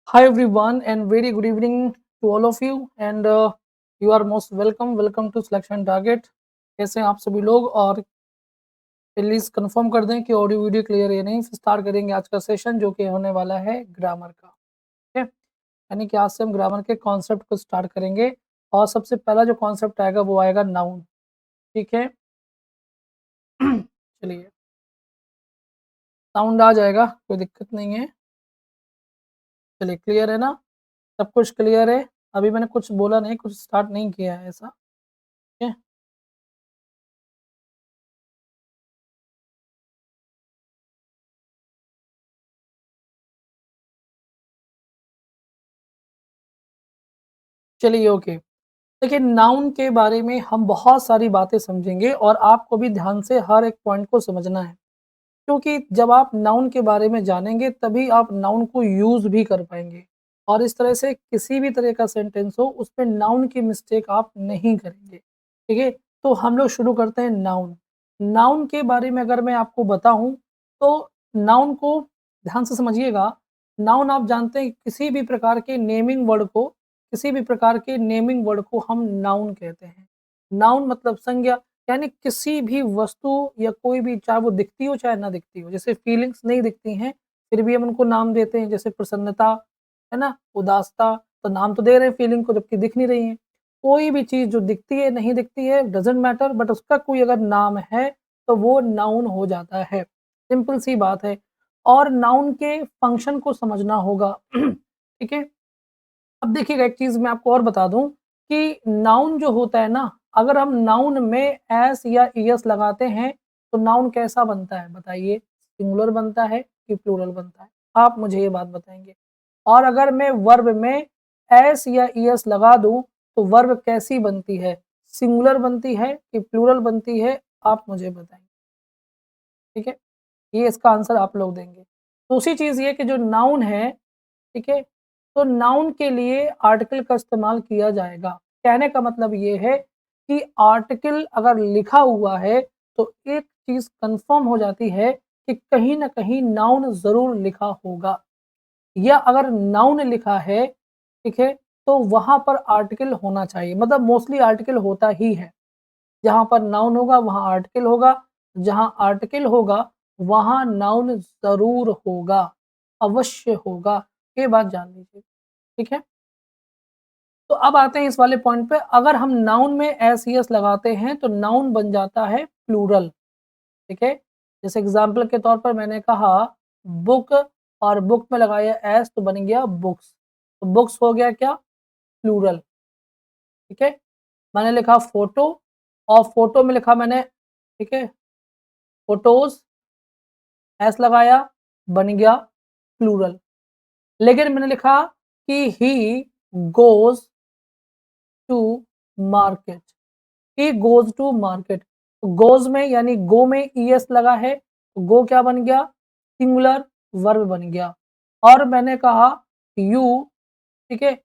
Hi everyone and very good evening to all of you and you are most welcome to Selection Target। कैसे हैं आप सभी लोग और प्लीज़ कंफर्म कर दें कि ऑडियो वीडियो क्लियर है या नहीं। फिर स्टार्ट करेंगे आज का सेशन जो कि होने वाला है ग्रामर का। ठीक है, यानी कि आज से हम ग्रामर के कॉन्सेप्ट को स्टार्ट करेंगे और सबसे पहला जो कॉन्सेप्ट आएगा वो आएगा नाउन। ठीक है चलिए, साउंड आ जाएगा, कोई दिक्कत नहीं है। चलिए, क्लियर है ना? सब कुछ क्लियर है? अभी मैंने कुछ बोला नहीं, कुछ स्टार्ट नहीं किया है ऐसा। ठीक है, चलिए ओके। देखिए, नाउन के बारे में हम बहुत सारी बातें समझेंगे और आपको भी ध्यान से हर एक पॉइंट को समझना है, क्योंकि जब आप नाउन के बारे में जानेंगे तभी आप नाउन को यूज़ भी कर पाएँगे और इस तरह से किसी भी तरह का सेंटेंस हो उसमें नाउन की मिस्टेक आप नहीं करेंगे, ठीक है? तो हम लोग शुरू करते हैं नाउन। नाउन के बारे में अगर मैं आपको बताऊँ तो नाउन को ध्यान से समझिएगा। नाउन आप जानते हैं किसी भी प्रकार के नेमिंग वर्ड को किसी भी प्रकार के नेमिंग वर्ड को हम नाउन कहते हैं। नाउन मतलब संज्ञा, यानी किसी भी वस्तु या कोई भी, चाहे वो दिखती हो चाहे ना दिखती हो, जैसे फीलिंग्स नहीं दिखती हैं फिर भी हम उनको नाम देते हैं, जैसे प्रसन्नता, है ना? उदासता, तो नाम तो दे रहे हैं फीलिंग को जबकि दिख नहीं रही है। कोई भी चीज़ जो दिखती है, नहीं दिखती है, डज़न्ट मैटर, बट उसका कोई अगर नाम है तो वो नाउन हो जाता है। सिंपल सी बात है। और नाउन के फंक्शन को समझना होगा। ठीक है? अब देखिएगा, एक चीज़ मैं आपको और बता दूँ कि नाउन जो होता है ना, अगर हम नाउन में एस या ईएस लगाते हैं, तो नाउन कैसा बनता है बताइए? सिंगुलर बनता है कि प्लूरल बनता है? आप मुझे ये बात बताएँगे। और अगर मैं वर्ब में एस या ईएस लगा दूँ, तो वर्ब कैसी बनती है? सिंगुलर बनती है कि प्लूरल बनती है? आप मुझे बताएँगे, ठीक है? ये इसका आंसर आप लोग देंगे। दूसरी चीज़ ये कि जो नाउन है, ठीक है? तो नाउन के लिए आर्टिकल का इस्तेमाल किया जाएगा। कहने का मतलब ये है कि आर्टिकल अगर लिखा हुआ है, तो एक चीज़ कन्फर्म हो जाती है कि कहीं न कहीं नाउन ज़रूर लिखा होगा। या अगर नाउन लिखा है, ठीक है? तो वहाँ पर आर्टिकल होना चाहिए। मतलब मोस्टली आर्टिकल होता ही है। जहाँ पर नाउन होगा वहाँ आर्टिकल होगा, जहाँ आर्टिकल होगा वहाँ नाउन ज़रूर होगा, अवश्य होगा। ये बात जान लीजिए, ठीक है? तो अब आते हैं इस वाले पॉइंट पे, अगर हम नाउन में एस यस लगाते हैं तो नाउन बन जाता है प्लूरल, ठीक है? जैसे एग्ज़ाम्पल के तौर पर मैंने कहा बुक और बुक में लगाया एस तो बन गया बुक्स। तो बुक्स हो गया क्या? प्लूरल, ठीक है? मैंने लिखा फ़ोटो और फ़ोटो में लिखा मैंने, ठीक है? फ़ोटोज़, एस लगाया, बन गया प्लूरल। लेकिन मैंने लिखा कि he goes to market, he goes to market. Goes में यानी गो में ईएस लगा है, तो गो क्या बन गया? सिंगुलर वर्ब बन गया। और मैंने कहा यू, ठीक है?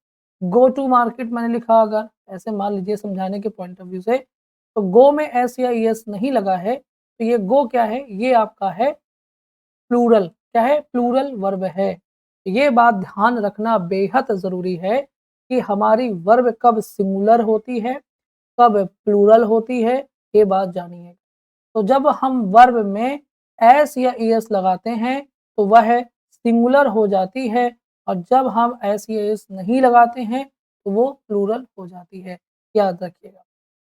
गो टू मार्केट मैंने लिखा, अगर ऐसे मान लीजिए समझाने के पॉइंट ऑफ व्यू से, तो गो में एस या ईएस नहीं लगा है, तो ये गो क्या है? ये आपका है प्लूरल। क्या है? प्लूरल वर्ब है। ये बात ध्यान रखना बेहद ज़रूरी है कि हमारी वर्ब कब सिंगुलर होती है, कब प्लूरल होती है, ये बात जानिए। तो जब हम वर्ब में एस या ईएस लगाते हैं, तो वह सिंगुलर हो जाती है और जब हम एस या ईएस नहीं लगाते हैं, तो वो प्लूरल हो जाती है। याद रखिएगा।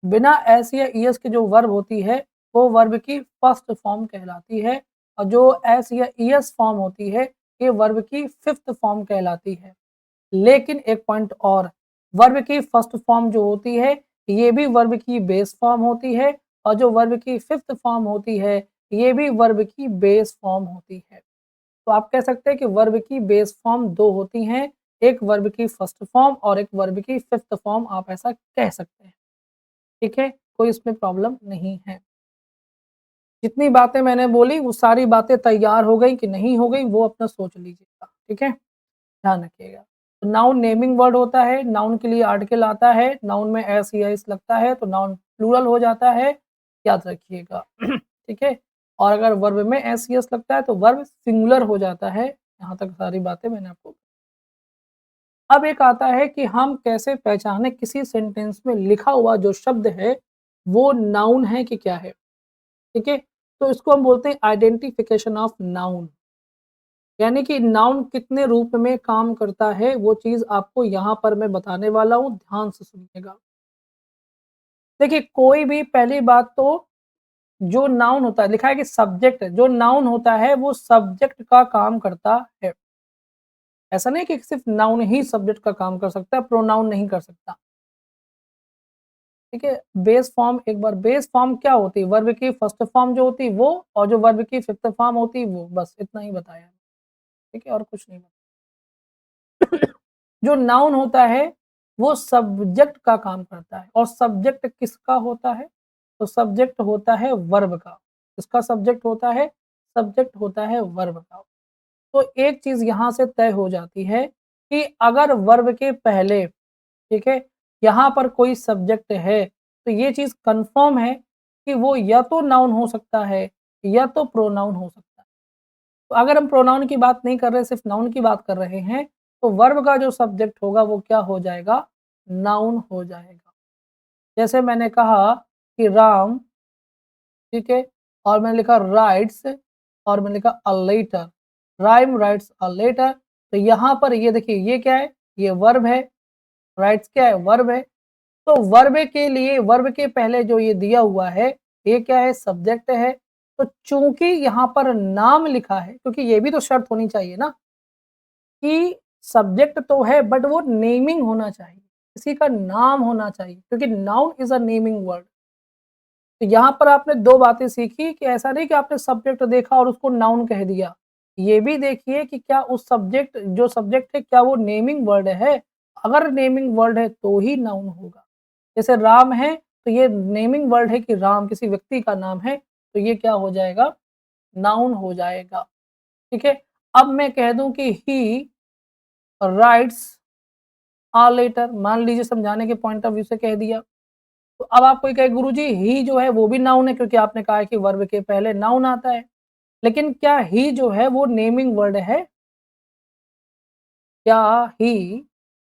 बिना एस या ईएस के जो वर्ब होती है, वो वर्ब की फर्स्ट फॉर्म कहलाती है और जो एस या ईएस फॉर्म होती है, ये वर्ब की फिफ्थ फॉर्म कहलाती है। लेकिन एक पॉइंट और, वर्ब की फर्स्ट फॉर्म जो होती है, ये भी वर्ब की बेस फॉर्म होती है और जो वर्ब की फिफ्थ फॉर्म होती है, ये भी वर्ब की बेस फॉर्म होती है। तो आप कह सकते हैं कि वर्ब की बेस फॉर्म 2 होती हैं, एक वर्ब की फर्स्ट फॉर्म और एक वर्ब की फिफ्थ फॉर्म, आप ऐसा कह सकते हैं। ठीक है? कोई इसमें प्रॉब्लम नहीं है। जितनी बातें मैंने बोली वो सारी बातें तैयार हो गई कि नहीं हो गई, वो अपना सोच लीजिएगा, ठीक है? ध्यान रखिएगा। तो नाउन नेमिंग वर्ड होता है, नाउन के लिए आर्टिकल आता है, नाउन में एस या इस लगता है तो नाउन प्लूरल हो जाता है, याद रखिएगा। ठीक है? और अगर वर्ब में एस यस लगता है तो वर्ब सिंगुलर हो जाता है। यहाँ तक सारी बातें मैंने आपको अब एक आता है कि हम कैसे पहचानें किसी सेंटेंस में लिखा हुआ जो शब्द है, वो नाउन है कि क्या है, ठीक है? तो इसको हम बोलते हैं आइडेंटिफिकेशन ऑफ नाउन। यानी कि नाउन कितने रूप में काम करता है, वो चीज़ आपको यहाँ पर मैं बताने वाला हूँ, ध्यान से सुनिएगा। देखिए, कोई भी पहली बात तो जो नाउन होता है, लिखा है कि सब्जेक्ट, जो नाउन होता है, वो सब्जेक्ट का काम करता है। ऐसा नहीं कि सिर्फ़ नाउन ही सब्जेक्ट का काम कर सकता है, प्रोनाउन नहीं कर सकता। ठीक है? बेस फॉर्म, एक बार बेस फॉर्म क्या होती है? वर्ब की फर्स्ट फॉर्म जो होती है वो, और जो वर्ब की फिफ्थ फॉर्म होती है वो, बस इतना ही बताया है। ठीक है? और कुछ नहीं बताया। जो नाउन होता है, वो सब्जेक्ट का काम करता है, और सब्जेक्ट किसका होता है? तो सब्जेक्ट होता है वर्ब का। किसका सब्जेक्ट होता है? सब्जेक्ट होता है वर्ब का। तो एक चीज़ यहाँ से तय हो जाती है कि अगर वर्ब के पहले, ठीक है, यहाँ पर कोई सब्जेक्ट है, तो ये चीज़ कन्फर्म है कि वो या तो नाउन हो सकता है या तो प्रोनाउन हो सकता है। तो अगर हम प्रोनाउन की बात नहीं कर रहे, सिर्फ़ नाउन की बात कर रहे हैं, तो वर्ब का जो सब्जेक्ट होगा वो क्या हो जाएगा? नाउन हो जाएगा। जैसे मैंने कहा कि राम, ठीक है? और मैंने लिखा राइट्स, और मैंने लिखा अ लेटर। राइम राइट्स अ लेटर। तो यहाँ पर ये देखिए, ये क्या है? ये वर्ब है। राइट्स क्या है? वर्ब है। तो वर्ब के लिए, वर्ब के पहले जो ये दिया हुआ है, ये क्या है? सब्जेक्ट है। तो चूँकि यहाँ पर नाम लिखा है, क्योंकि ये भी तो शर्त होनी चाहिए ना कि सब्जेक्ट तो है बट वो नेमिंग होना चाहिए, किसी का नाम होना चाहिए, क्योंकि noun is a naming word. तो यहाँ पर आपने 2 बातें सीखी कि ऐसा नहीं कि आपने सब्जेक्ट देखा और उसको नाउन कह दिया। ये भी देखिए कि क्या उस सब्जेक्ट, जो सब्जेक्ट है, क्या वो नेमिंग वर्ड है? अगर नेमिंग वर्ड है तो ही नाउन होगा। जैसे राम है, तो ये नेमिंग वर्ड है कि राम किसी व्यक्ति का नाम है, तो ये क्या हो जाएगा? नाउन हो जाएगा। ठीक है? अब मैं कह दूँ कि ही राइट्स अ लेटर, मान लीजिए समझाने के पॉइंट ऑफ व्यू से कह दिया। तो अब आप कोई कहे गुरुजी ही जो है वो भी नाउन है, क्योंकि आपने कहा है कि वर्ब के पहले नाउन आता है। लेकिन क्या ही जो है वो नेमिंग वर्ड है? क्या ही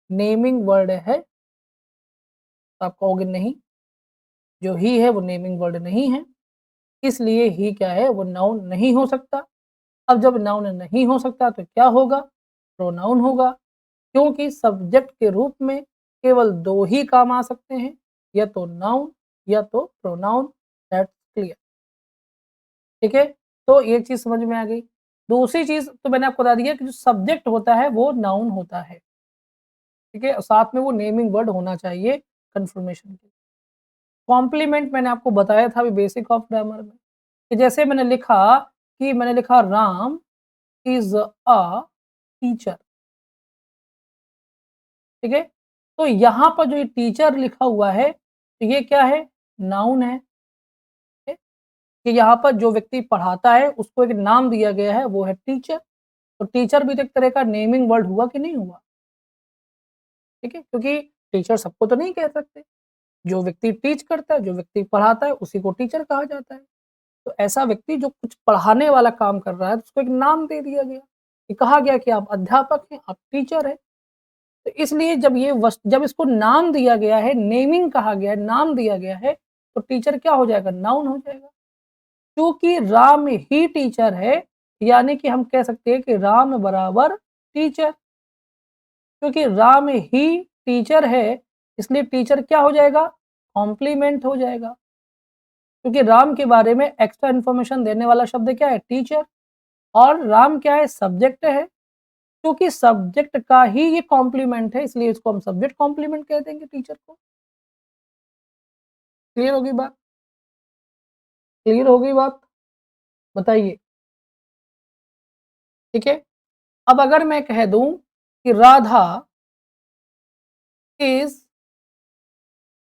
नेमिंग वर्ड है? तो आप कहोगे नहीं, जो ही है वो नेमिंग वर्ड नहीं है। इसलिए ही क्या है? वो नाउन नहीं हो सकता। अब जब नाउन नहीं हो सकता तो क्या होगा? प्रोनाउन होगा, क्योंकि सब्जेक्ट के रूप में केवल 2 ही काम आ सकते हैं, या तो नाउन या तो प्रोनाउन। That's clear. ठीक है? तो एक चीज़ समझ में आ गई। दूसरी चीज़ तो मैंने आपको बता दिया कि जो सब्जेक्ट होता है वो नाउन होता है। ठीक है? और साथ में वो नेमिंग वर्ड होना चाहिए कन्फर्मेशन के लिए। कॉम्प्लीमेंट मैंने आपको बताया था अभी बेसिक ऑफ ग्रामर में, कि जैसे मैंने लिखा राम इज़ अ टीचर, ठीक है? तो यहाँ पर जो ये टीचर लिखा हुआ है, तो ये क्या है? नाउन है। ठीक है? कि यहाँ पर जो व्यक्ति पढ़ाता है उसको एक नाम दिया गया है, वो है टीचर। तो टीचर भी तो एक तरह का नेमिंग वर्ड हुआ कि नहीं हुआ? ठीक है? क्योंकि टीचर सबको तो नहीं कह सकते। जो व्यक्ति टीच करता है, जो व्यक्ति पढ़ाता है, उसी को टीचर कहा जाता है। तो ऐसा व्यक्ति जो कुछ पढ़ाने वाला काम कर रहा है, तो उसको एक नाम दे दिया गया। ये कहा गया कि आप अध्यापक हैं, आप टीचर हैं। तो इसलिए जब इसको नाम दिया गया है, नेमिंग कहा गया है, नाम दिया गया है, तो टीचर क्या हो जाएगा? नाउन हो जाएगा। क्योंकि राम ही टीचर है, यानी कि हम कह सकते हैं कि राम बराबर टीचर। क्योंकि राम ही टीचर है, इसलिए टीचर क्या हो जाएगा? कॉम्प्लीमेंट हो जाएगा। क्योंकि राम के बारे में एक्स्ट्रा इन्फॉर्मेशन देने वाला शब्द क्या है? टीचर। और राम क्या है? सब्जेक्ट है। क्योंकि सब्जेक्ट का ही ये कॉम्प्लीमेंट है, इसलिए इसको हम सब्जेक्ट कॉम्प्लीमेंट कह देंगे टीचर को। क्लियर होगी बात? क्लियर हो गई बात? बताइए। ठीक है? अब अगर मैं कह दूं कि राधा इज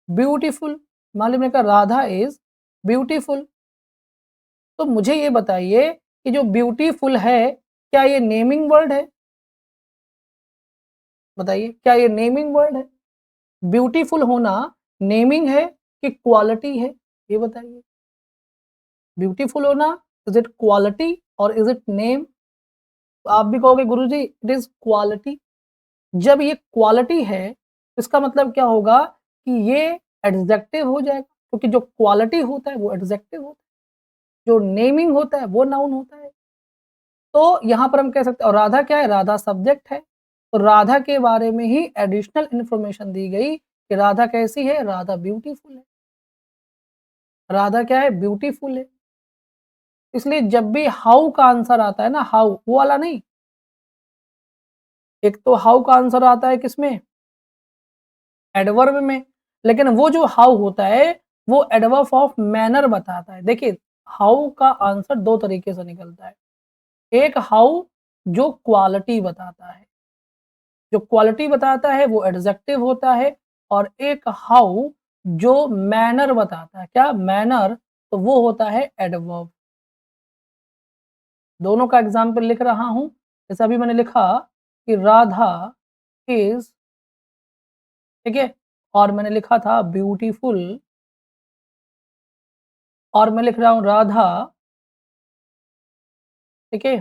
ब्यूटीफुल, मान लीजिए मैंने कहा राधा इज ब्यूटीफुल, तो मुझे ये बताइए कि जो ब्यूटीफुल है, क्या ये नेमिंग वर्ड है? बताइए, क्या ये नेमिंग वर्ड है? ब्यूटीफुल होना नेमिंग है कि क्वालिटी है? ये बताइए। ब्यूटीफुल होना, इज इट क्वालिटी और इज इट नेम? आप भी कहोगे गुरुजी इट इज क्वालिटी। जब ये क्वालिटी है, इसका मतलब क्या होगा कि ये एडजेक्टिव हो जाएगा, क्योंकि जो क्वालिटी होता है वो एडजेक्टिव होता है, जो नेमिंग होता है वो नाउन होता है। तो यहाँ पर हम कह सकते हैं और राधा क्या है? राधा सब्जेक्ट है। तो राधा के बारे में ही एडिशनल इन्फॉर्मेशन दी गई कि राधा कैसी है? राधा ब्यूटीफुल है। राधा क्या है? ब्यूटीफुल है। इसलिए जब भी हाउ का आंसर आता है ना, हाउ वो वाला नहीं, एक तो हाउ का आंसर आता है किसमें? एडवर्ब में, लेकिन वो जो हाउ होता है वो एडवर्ब ऑफ मैनर बताता है। देखिए, हाउ का आंसर 2 तरीके से निकलता है। एक हाउ जो क्वालिटी बताता है, जो क्वालिटी बताता है वो एडजेक्टिव होता है, और एक हाउ जो मैनर बताता है, क्या? मैनर, तो वो होता है एडवर्ब। दोनों का एग्ज़ाम्पल लिख रहा हूँ। जैसे अभी मैंने लिखा कि राधा इज़, ठीक है? और मैंने लिखा था ब्यूटीफुल, और मैं लिख रहा हूँ राधा, ठीक है?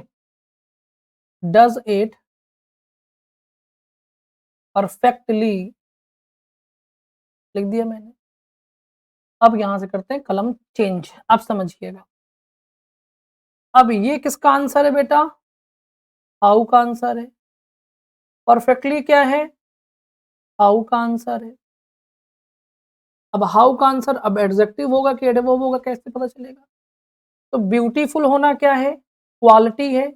डज़ इट परफेक्टली, लिख दिया मैंने। अब यहाँ से करते हैं कलम चेंज, अब समझिएगा। अब ये किसका आंसर है बेटा? हाउ का आंसर है। परफेक्टली क्या है? हाउ का आंसर है। अब हाउ का आंसर अब एडजेक्टिव होगा कि एडवर्ब होगा, कैसे पता चलेगा? तो ब्यूटीफुल होना क्या है? क्वालिटी है,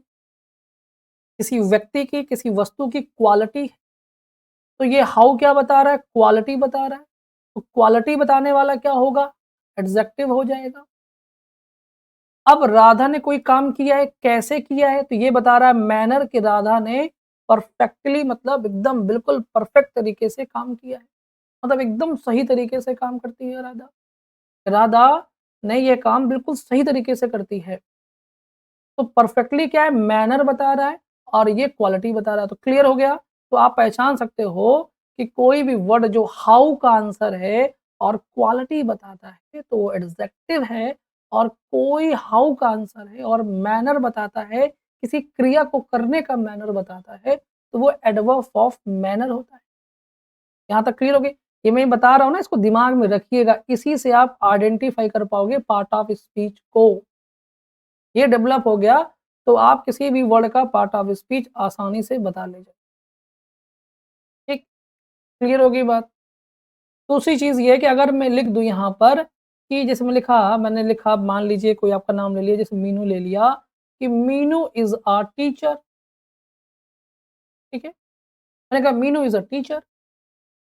किसी व्यक्ति की, किसी वस्तु की क्वालिटी। तो ये हाउ क्या बता रहा है? क्वालिटी बता रहा है। तो क्वालिटी बताने वाला क्या होगा? एडजेक्टिव हो जाएगा। अब राधा ने कोई काम किया है, कैसे किया है? तो ये बता रहा है मैनर कि राधा ने परफेक्टली, मतलब एकदम बिल्कुल परफेक्ट तरीके से काम किया है। मतलब एकदम सही तरीके से काम करती है राधा। राधा ने ये काम बिल्कुल सही तरीके से करती है। तो परफेक्टली क्या है? मैनर बता रहा है, और ये क्वालिटी बता रहा है। तो क्लियर हो गया? तो आप पहचान सकते हो कि कोई भी वर्ड जो हाउ का आंसर है और क्वालिटी बताता है तो वो एडजेक्टिव है, और कोई हाउ का आंसर है और मैनर बताता है, किसी क्रिया को करने का मैनर बताता है, तो वो एडवर्ब ऑफ मैनर होता है। यहाँ तक क्लियर हो गई? ये मैं बता रहा हूँ ना, इसको दिमाग में रखिएगा, इसी से आप आइडेंटिफाई कर पाओगे पार्ट ऑफ स्पीच को। ये डेवलप हो गया तो आप किसी भी वर्ड का पार्ट ऑफ स्पीच आसानी से बता ले जाए। ठीक, क्लियर हो गई बात? दूसरी चीज़ ये है कि अगर मैं लिख दूँ यहाँ पर कि जैसे मैंने लिखा, मान लीजिए कोई आपका नाम ले लिया, जैसे मीनू ले लिया, कि मीनू इज़ अ टीचर, ठीक है? मैंने कहा मीनू इज़ अ टीचर।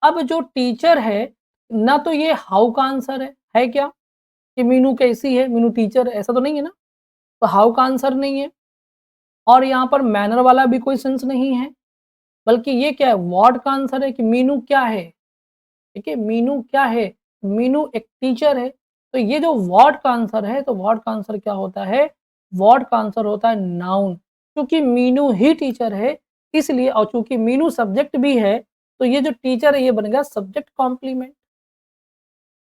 अब जो टीचर है, ना तो ये हाउ का आंसर है क्या? कि मीनू कैसी है, मीनू टीचर है, ऐसा तो नहीं है ना? तो हाउ का आंसर नहीं है, और यहाँ पर मैनर वाला भी कोई सेंस नहीं है, बल्कि ये क्या है? व्हाट का आंसर है कि मीनू क्या है, ठीक है? मीनू क्या है? मीनू एक टीचर है। तो ये जो व्हाट का आंसर है, तो व्हाट का आंसर क्या होता है? व्हाट का आंसर होता है नाउन। क्योंकि मीनू ही टीचर है, इसलिए, और चूँकि मीनू सब्जेक्ट भी है, तो ये जो टीचर है ये बन गया सब्जेक्ट कॉम्प्लीमेंट।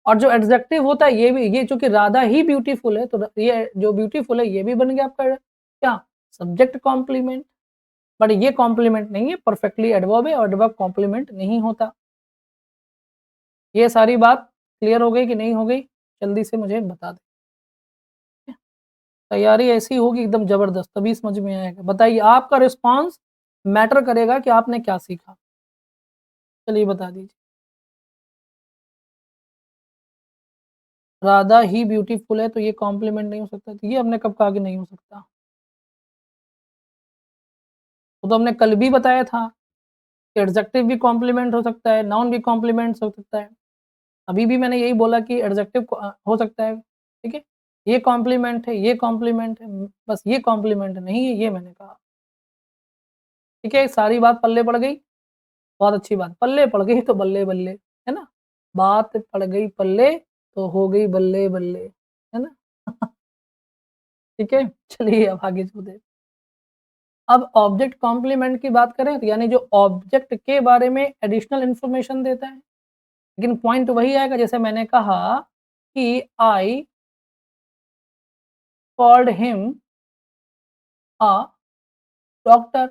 और जो एडजेक्टिव होता है ये चूँकि राधा ही ब्यूटीफुल है, तो ये जो ब्यूटीफुल है ये भी बन गया आपका क्या? Subject complement. बट ये कॉम्प्लीमेंट नहीं है, परफेक्टली एडवर्ब है, और एडवर्ब कॉम्प्लीमेंट नहीं होता। ये सारी बात क्लियर हो गई कि नहीं हो गई? जल्दी से मुझे बता दें। तैयारी ऐसी होगी एकदम ज़बरदस्त, तभी समझ में आएगा। बताइए, आपका रिस्पॉन्स मैटर करेगा कि आपने क्या सीखा? चलिए बता दीजिए। राधा ही ब्यूटीफुल है तो ये कॉम्प्लीमेंट नहीं हो सकता, तो ये हमने कब कहा कि नहीं हो सकता? वो तो हमने कल भी बताया था कि एडजेक्टिव भी कॉम्प्लीमेंट हो सकता है, नाउन भी कॉम्प्लीमेंट्स हो सकता है। अभी भी मैंने यही बोला कि एडजेक्टिव हो सकता है, ठीक है? ये कॉम्प्लीमेंट है, ये कॉम्प्लीमेंट है, बस ये कॉम्प्लीमेंट नहीं है, ये मैंने कहा। ठीक है? सारी बात पल्ले पड़ गई? बहुत अच्छी बात, पल्ले पड़ गई तो बल्ले-बल्ले, है ना? बात पड़ गई पल्ले तो हो गई बल्ले-बल्ले, है ना? ठीक है? चलिए अब आगे चलते हैं। अब ऑब्जेक्ट कॉम्प्लीमेंट की बात करें तो यानी जो ऑब्जेक्ट के बारे में एडिशनल इन्फॉर्मेशन देता है। लेकिन पॉइंट वही आएगा जैसे मैंने कहा कि I called him a doctor.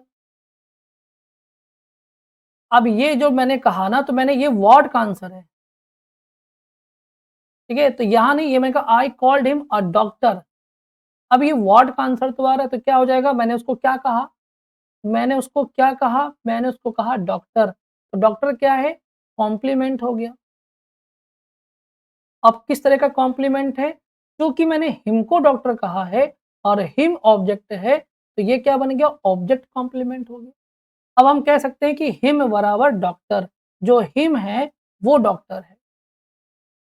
अब ये जो मैंने कहा ना, तो मैंने ये व्हाट का आंसर है, ठीक है? तो यहाँ नहीं, ये मैंने कहा I called him a doctor. अब ये व्हाट का आंसर तो आ रहा है, तो क्या हो जाएगा? मैंने उसको क्या कहा? मैंने उसको क्या कहा? मैंने उसको कहा डॉक्टर। तो डॉक्टर क्या है? कॉम्प्लीमेंट हो गया। अब किस तरह का कॉम्प्लीमेंट है? क्योंकि मैंने हिम को डॉक्टर कहा है और हिम ऑब्जेक्ट है, तो ये क्या बन गया? ऑब्जेक्ट कॉम्प्लीमेंट हो गया। अब हम कह सकते हैं कि हिम बराबर डॉक्टर, जो हिम है वो डॉक्टर है।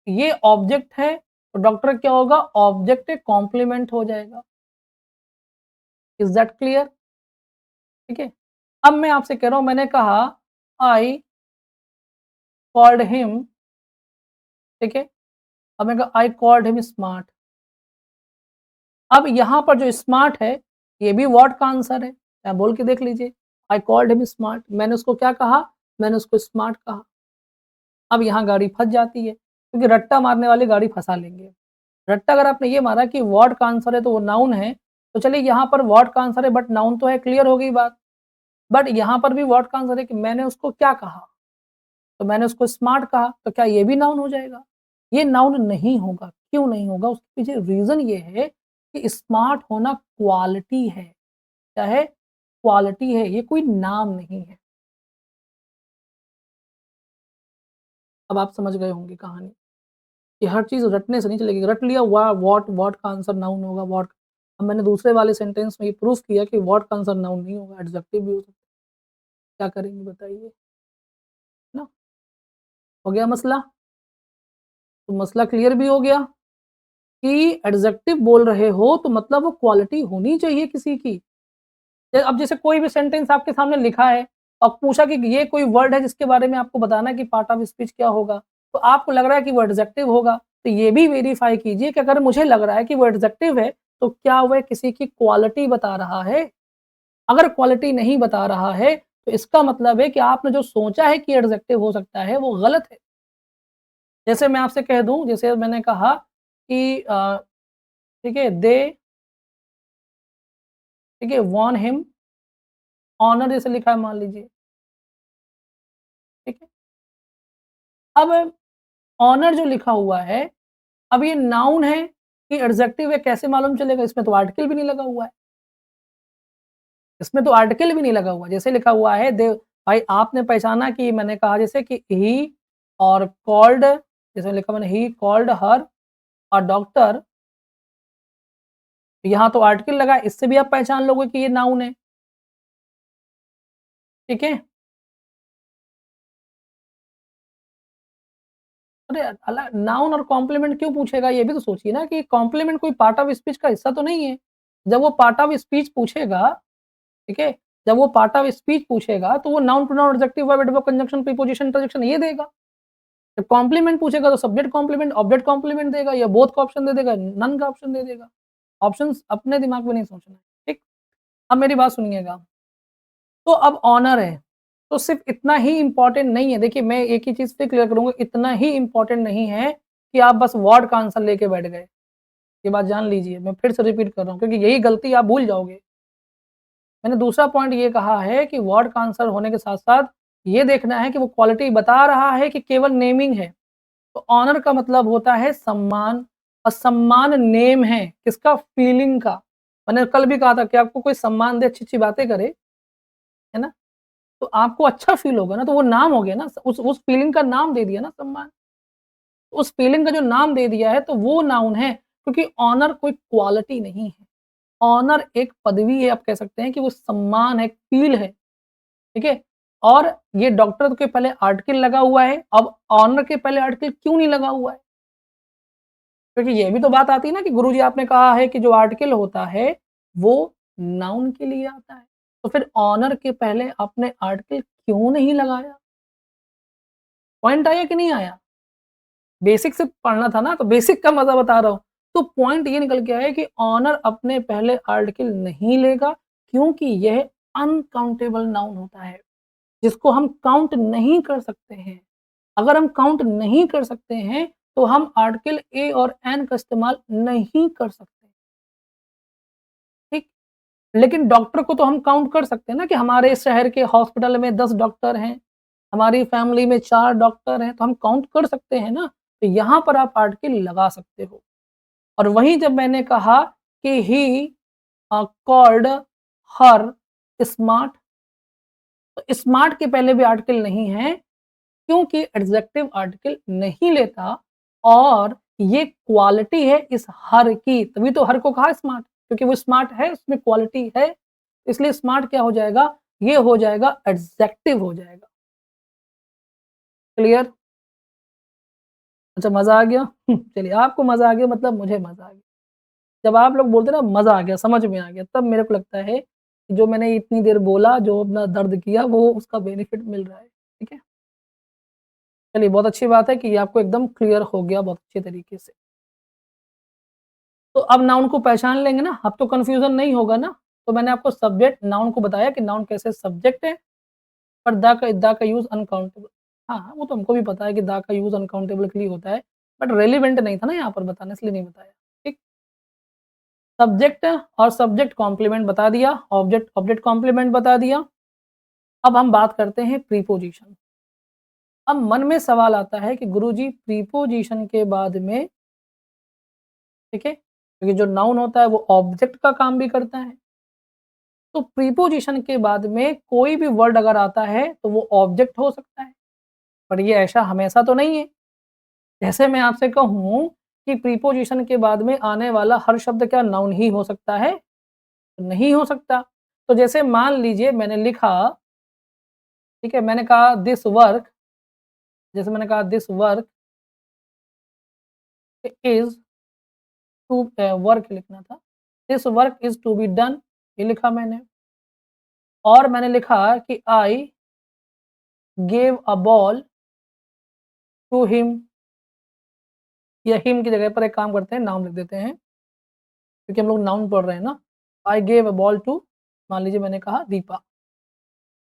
ये ऑब्जेक्ट है, तो डॉक्टर क्या होगा? ऑब्जेक्ट कॉम्प्लीमेंट हो जाएगा। Is that clear? ठीक है? अब मैं आपसे कह रहा हूँ, मैंने कहा आई कॉल्ड हिम, ठीक है? अब मैंने कहा आई कॉल्ड हिम स्मार्ट। अब यहाँ पर जो स्मार्ट है, ये भी व्हाट का आंसर है। आप बोल के देख लीजिए। आई कॉल्ड हिम स्मार्ट, मैंने उसको क्या कहा? मैंने उसको स्मार्ट कहा। अब यहाँ गाड़ी फँस जाती है, क्योंकि रट्टा मारने वाले गाड़ी फँसा लेंगे। रट्टा अगर आपने ये मारा कि व्हाट का आंसर है तो वो नाउन है, तो चलिए यहाँ पर व्हाट का आंसर है बट नाउन तो है, क्लियर हो गई बात। बट यहाँ पर भी व्हाट का आंसर है कि मैंने उसको क्या कहा? तो मैंने उसको स्मार्ट कहा, तो क्या ये भी नाउन हो जाएगा? ये नाउन नहीं होगा। क्यों नहीं होगा? उसके पीछे रीज़न ये है कि स्मार्ट होना क्वालिटी है। क्या है? क्वालिटी है, ये कोई नाम नहीं है। अब आप समझ गए होंगे कहानी, कि हर चीज़ रटने से नहीं चलेगी। रट लिया व्हाट, व्हाट का आंसर नाउन होगा व्हाट। अब मैंने दूसरे वाले सेंटेंस में ये प्रूफ किया कि व्हाट का आंसर नाउन नहीं होगा, एडजेक्टिव भी हो सकता है। क्या करेंगे बताइए? ना? हो गया मसला? तो मसला क्लियर भी हो गया कि एडजेक्टिव बोल रहे हो तो मतलब वो क्वालिटी होनी चाहिए किसी की। अब जैसे कोई भी सेंटेंस आपके सामने लिखा है और पूछा कि ये कोई वर्ड है जिसके बारे में आपको बताना है कि पार्ट ऑफ स्पीच क्या होगा, तो आपको लग रहा है कि वो एडजेक्टिव होगा, तो ये भी वेरीफाई कीजिए कि अगर मुझे लग रहा है कि वो एडजेक्टिव है, तो क्या वह किसी की क्वालिटी बता रहा है? अगर क्वालिटी नहीं बता रहा है, तो इसका मतलब है कि आपने जो सोचा है कि एडजेक्टिव हो सकता है, वो गलत है। जैसे मैं आपसे कह दूँ, जैसे मैंने कहा कि ठीक है, ठीक है, वॉन हिम ऑनर जैसे लिखा है मान लीजिए, ठीक है? अब ऑनर जो लिखा हुआ है, अब ये नाउन है कि एडजेक्टिव है, कैसे मालूम चलेगा? इसमें तो आर्टिकल भी नहीं लगा हुआ है। इसमें तो आर्टिकल भी नहीं लगा हुआ। जैसे लिखा हुआ है दे, भाई आपने पहचाना कि मैंने कहा जैसे कि ही और कॉल्ड, जैसे लिखा मैंने he called her a doctor, यहाँ तो आर्टिकल लगा है, इससे भी आप पहचान लोगे कि ये नाउन है, ठीक है? अरे अला नाउन और कॉम्प्लीमेंट क्यों पूछेगा? ये भी तो सोचिए ना कि कॉम्प्लीमेंट कोई पार्ट ऑफ स्पीच का हिस्सा तो नहीं है। जब वो पार्ट ऑफ स्पीच पूछेगा, ठीक है? जब वो पार्ट ऑफ स्पीच पूछेगा, तो वो noun, pronoun, adjective, verb, adverb, conjunction, preposition, interjection ये देगा। जब कॉम्प्लीमेंट पूछेगा तो सब्जेक्ट कॉम्प्लीमेंट, ऑब्जेक्ट कॉम्प्लीमेंट देगा या बोथ का ऑप्शन दे देगा, नन का ऑप्शन दे देगा। ऑप्शंस अपने दिमाग में नहीं सोचना है, ठीक? अब मेरी बात सुनिएगा। तो अब ऑनर है, तो सिर्फ़ इतना ही इम्पोर्टेंट नहीं है। देखिए मैं एक ही चीज़ फिर क्लियर करूँगा, इतना ही इम्पोर्टेंट नहीं है कि आप बस व्हाट का आंसर लेके बैठ गए। ये बात जान लीजिए, मैं फिर से रिपीट कर रहा हूँ क्योंकि यही गलती आप भूल जाओगे। मैंने दूसरा पॉइंट ये कहा है कि व्हाट का आंसर होने के साथ-साथ ये देखना है कि वो क्वालिटी बता रहा है कि केवल नेमिंग है। तो ऑनर का मतलब होता है सम्मान, और सम्मान नेम है, किसका? फीलिंग का। मैंने कल भी कहा था कि आपको कोई सम्मान दे, अच्छी-अच्छी बातें करे, है ना? तो आपको अच्छा फ़ील होगा ना, तो वो नाम हो गया ना, उस फीलिंग का नाम दे दिया ना सम्मान। उस फीलिंग का जो नाम दे दिया है, तो वो नाउन है, क्योंकि ऑनर कोई क्वालिटी नहीं है। ऑनर एक पदवी है, आप कह सकते हैं कि वो सम्मान है, फ़ील है, ठीक है? और ये डॉक्टर के पहले आर्टिकल लगा हुआ है, अब ऑनर के पहले आर्टिकल क्यों नहीं लगा हुआ है? क्योंकि ये भी तो बात आती है ना कि गुरुजी आपने कहा है कि जो आर्टिकल होता है, वो नाउन के लिए आता है। तो फिर ऑनर के पहले आपने आर्टिकल क्यों नहीं लगाया? पॉइंट आया कि नहीं आया? बेसिक से पढ़ना था ना, तो बेसिक का मज़ा बता रहा हूँ। तो पॉइंट ये निकल के आया कि ऑनर अपने पहले आर्टिकल नहीं लेगा, क्योंकि यह अनकाउंटेबल नाउन होता है, जिसको हम काउंट नहीं कर सकते हैं। अगर हम काउंट नहीं कर सकते हैं, तो हम आर्टिकल ए और एन का इस्तेमाल नहीं कर सकते, ठीक? लेकिन डॉक्टर को तो हम काउंट कर सकते हैं ना कि हमारे शहर के हॉस्पिटल में 10 डॉक्टर हैं, हमारी फैमिली में 4 डॉक्टर हैं, तो हम काउंट कर सकते हैं ना, तो यहाँ पर आप आर्टिकल लगा सकते हो। और वहीं जब मैंने कहा कि ही कॉल्ड हर स्मार्ट, तो स्मार्ट के पहले भी आर्टिकल नहीं है, क्योंकि एडजेक्टिव आर्टिकल नहीं लेता और ये क्वालिटी है इस हर की, तभी तो हर को कहा स्मार्ट, क्योंकि वो स्मार्ट है, उसमें क्वालिटी है, इसलिए स्मार्ट क्या हो जाएगा, ये हो जाएगा एडजेक्टिव हो जाएगा। क्लियर? अच्छा मज़ा आ गया? चलिए आपको मज़ा आ गया मतलब मुझे मज़ा आ गया। जब आप लोग बोलते हैं ना मज़ा आ गया, समझ में आ गया, तब मेरे को लगता है कि जो मैंने इतनी देर बोला, जो अपना दर्द किया, वो उसका बेनिफिट मिल रहा है। ठीक है? चलिए बहुत अच्छी बात है कि ये आपको एकदम क्लियर हो गया बहुत अच्छे तरीके से। तो अब नाउन को पहचान लेंगे ना, अब तो कन्फ्यूज़न नहीं होगा ना। तो मैंने आपको सब्जेक्ट नाउन को बताया कि नाउन कैसे सब्जेक्ट है, पर द का यूज़ अनकाउंटेबल। हाँ, वो तो हमको भी पता है कि द का यूज़ अनकाउंटेबल के लिए होता है, बट रेलेवेंट नहीं था ना यहाँ पर बताना, इसलिए नहीं बताया। ठीक? सब्जेक्ट और सब्जेक्ट कॉम्प्लीमेंट बता दिया, ऑब्जेक्ट ऑब्जेक्ट कॉम्प्लीमेंट बता दिया। अब हम बात करते हैं प्रीपोज़िशन। अब मन में सवाल आता है कि गुरुजी प्रीपोज़िशन के बाद में, ठीक है? क्योंकि जो नाउन होता है वो ऑब्जेक्ट का काम भी करता है। तो प्रीपोज़िशन के बाद में कोई भी वर्ड अगर आता है तो वो ऑब्जेक्ट हो सकता है, पर ये ऐसा हमेशा तो नहीं है। जैसे मैं आपसे कहूँ कि प्रीपोज़िशन के बाद में आने वाला हर शब्द क्या नाउन ही हो सकता है? नहीं हो सकता। तो जैसे मान लीजिए मैंने लिखा, ठीक है, मैंने कहा दिस वर्क, जैसे मैंने कहा this work is to work लिखना था। This work is to be done, ये लिखा मैंने। और मैंने लिखा कि I gave a ball to him, या हिम की जगह पर एक काम करते हैं नाउन लिख देते हैं, क्योंकि हम लोग नाउन पढ़ रहे हैं ना। I gave a ball to, मान लीजिए मैंने कहा दीपा,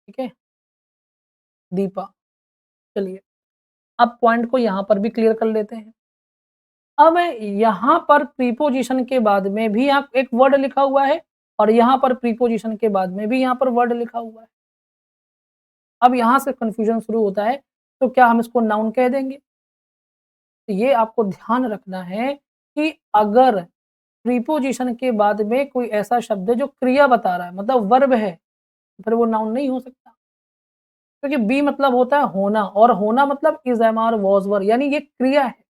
ठीक है? दीपा। चलिए, अब पॉइंट को यहाँ पर भी क्लियर कर लेते हैं। अब यहाँ पर प्रीपोज़िशन के बाद में भी आप एक वर्ड लिखा हुआ है और यहाँ पर प्रीपोज़िशन के बाद में भी यहाँ पर वर्ड लिखा हुआ है। अब यहाँ से कन्फ्यूज़न शुरू होता है, तो क्या हम इसको नाउन कह देंगे? तो ये आपको ध्यान रखना है कि अगर प्रीपोज़िशन के बाद में कोई ऐसा शब्द है जो क्रिया बता रहा है, मतलब वर्ब है, तो फिर वो नाउन नहीं हो सकता। क्योंकि बी मतलब होता है होना, और होना मतलब इज़, एम, आर, वाज़, वर, यानी ये क्रिया है।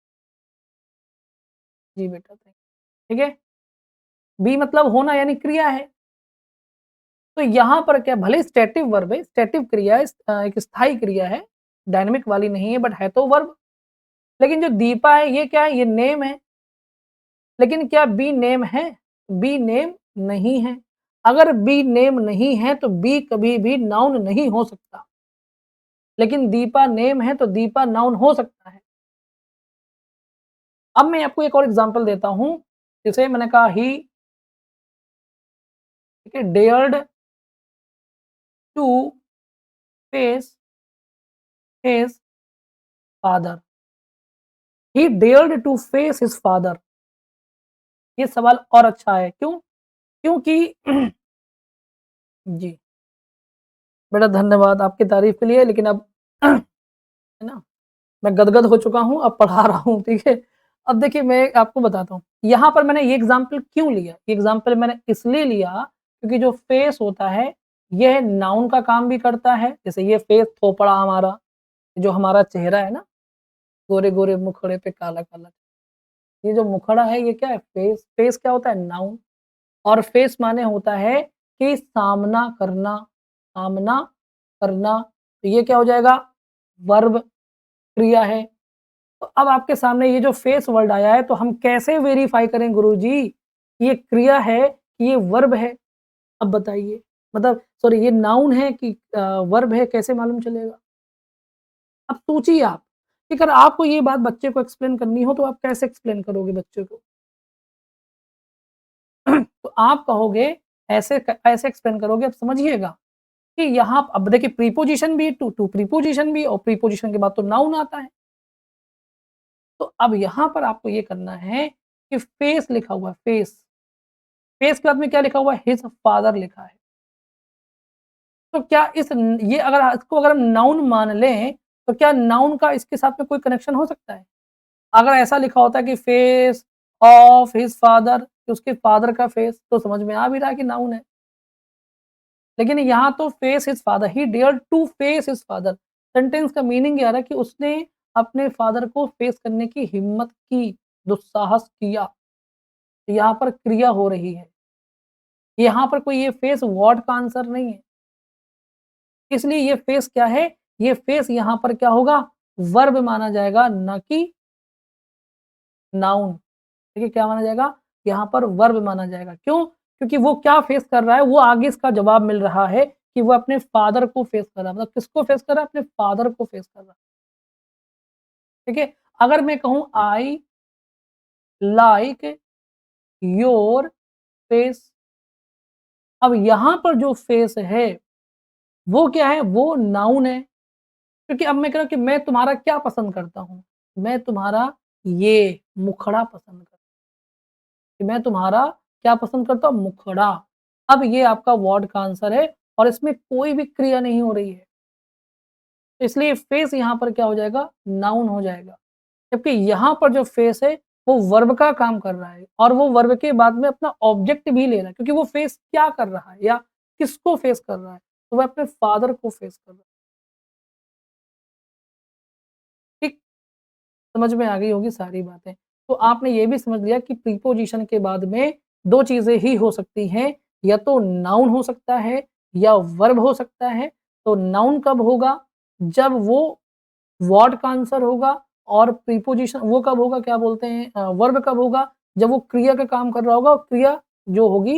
जी बेटा, ठीक है? बी मतलब होना यानी क्रिया है। तो यहाँ पर क्या, भले स्टैटिक वर्ब है, स्टैटिक क्रिया है, एक स्थायी क्रिया है, डायनामिक वाली नहीं है, बट है तो वर्ब। लेकिन जो दीपा है ये क्या है? ये नेम है। लेकिन क्या बी नेम है? बी नेम नहीं है। अगर बी नेम नहीं है तो बी कभी भी नाउन नहीं हो सकता। लेकिन दीपा नेम है तो दीपा नाउन हो सकता है। अब मैं आपको एक और एग्ज़ाम्पल देता हूँ। जैसे मैंने कहा ही, ठीक है, dared to face his father. He dared to face his father. ये सवाल और अच्छा है, क्यों? क्योंकि जी, बेटा धन्यवाद आपकी तारीफ़ के लिए, लेकिन अब है ना, मैं गदगद हो चुका हूँ, अब पढ़ा रहा हूँ, ठीक है? अब देखिए मैं आपको बताता हूँ, यहाँ पर मैंने ये एग्ज़ाम्पल क्यों लिया? ये एग्ज़ाम्पल मैंने इसलिए लिया क्योंकि जो फेस होता है, यह नाउन का काम भी करता है। जैसे ये फेस थोपड़ा हमारा, जो हमारा चेहरा है ना, गोरे-गोरे मुखड़े पे काला-काला, ये जो मुखड़ा है ये क्या है? फेस। फेस क्या होता है? नाउन। और फेस माने होता है कि सामना करना, सामना करना। तो ये क्या हो जाएगा? वर्ब, क्रिया है। तो अब आपके सामने ये जो फेस वर्ड आया है, तो हम कैसे वेरीफ़ाई करें गुरुजी, ये क्रिया है कि ये वर्ब है? अब बताइए। मतलब सॉरी, ये नाउन है कि वर्ब है, कैसे मालूम चलेगा? अब सोचिए आप, कि अगर आपको ये बात बच्चे को एक्सप्लेन करनी हो, तो आप कैसे एक्सप्लेन करोगे बच्चे को? तो आप कहोगे, ऐसे एक्सप्लेन करोगे, अब समझिएगा कि यहाँ अब देखिए प्रीपोज़िशन भी, टू प्रीपोज़िशन भी, और प्रीपोज़िशन के बाद तो नाउन आता है। तो अब यहाँ पर आपको ये करना है कि फेस लिखा हुआ है, फेस। फेस के बाद में क्या लिखा हुआ है? हिज़ फादर लिखा है। तो क्या ये अगर इसको अगर हम नाउन मान लें, तो क्या नाउन का इसके साथ में कोई कनेक्शन हो सकता है? अगर ऐसा लिखा होता है कि फेस ऑफ हिज फादर, कि उसके फादर का फेस, तो समझ में आ भी रहा है कि नाउन है। लेकिन यहाँ तो face his father, he dared to face his father. Sentence का मीनिंग ये आ रहा है कि उसने अपने फादर को फेस करने की हिम्मत की, दुस्साहस किया। तो यहाँ पर क्रिया हो रही है। यहाँ पर कोई ये फेस वर्ड का आंसर नहीं है। इसलिए ये फेस क्या है? ये फेस यहाँ पर क्या होगा? वर्ब माना जाएगा, ना कि नाउन। देखिए क्या माना जाएगा? यहाँ पर वर्ब माना जाएगा। क्यों? क्योंकि वो क्या फेस कर रहा है, वो आगे इसका जवाब मिल रहा है कि वो अपने फादर को फेस कर रहा है। मतलब किसको फेस कर रहा है? अपने फादर को फेस कर रहा है। ठीक है? अगर मैं कहूँ आई लाइक योर फेस, अब यहाँ पर जो फेस है, वो क्या है? वो नाउन है। क्योंकि अब मैं कह रहा हूँ कि मैं तुम्हारा क्या पसंद करता हूँ? मैं तुम्हारा ये मुखड़ा पसंद करता हूँ। कि मैं तुम्हारा क्या पसंद करता हूँ? मुखड़ा। अब ये आपका वर्ड का आंसर है और इसमें कोई भी क्रिया नहीं हो रही है। इसलिए फेस यहाँ पर क्या हो जाएगा? नाउन हो जाएगा। जबकि यहाँ पर जो फेस है, वो वर्ब का काम कर रहा है और वो वर्ब के बाद में अपना ऑब्जेक्ट भी ले रहा है, क्योंकि वो फेस क्या कर रहा है या किसको फेस कर रहा है? तो वह अपने फादर को फेस कर रहा है। ठीक? समझ में आ गई होगी सारी बातें। तो आपने ये भी समझ लिया कि प्रीपोज़िशन के बाद में 2 चीज़ें ही हो सकती हैं, या तो नाउन हो सकता है या वर्ब हो सकता है। तो नाउन कब होगा? जब वो वर्ड का आंसर होगा, और प्रीपोज़िशन वो कब होगा, क्या बोलते हैं, वर्ब कब होगा? जब वो क्रिया का काम कर रहा होगा, और क्रिया जो होगी,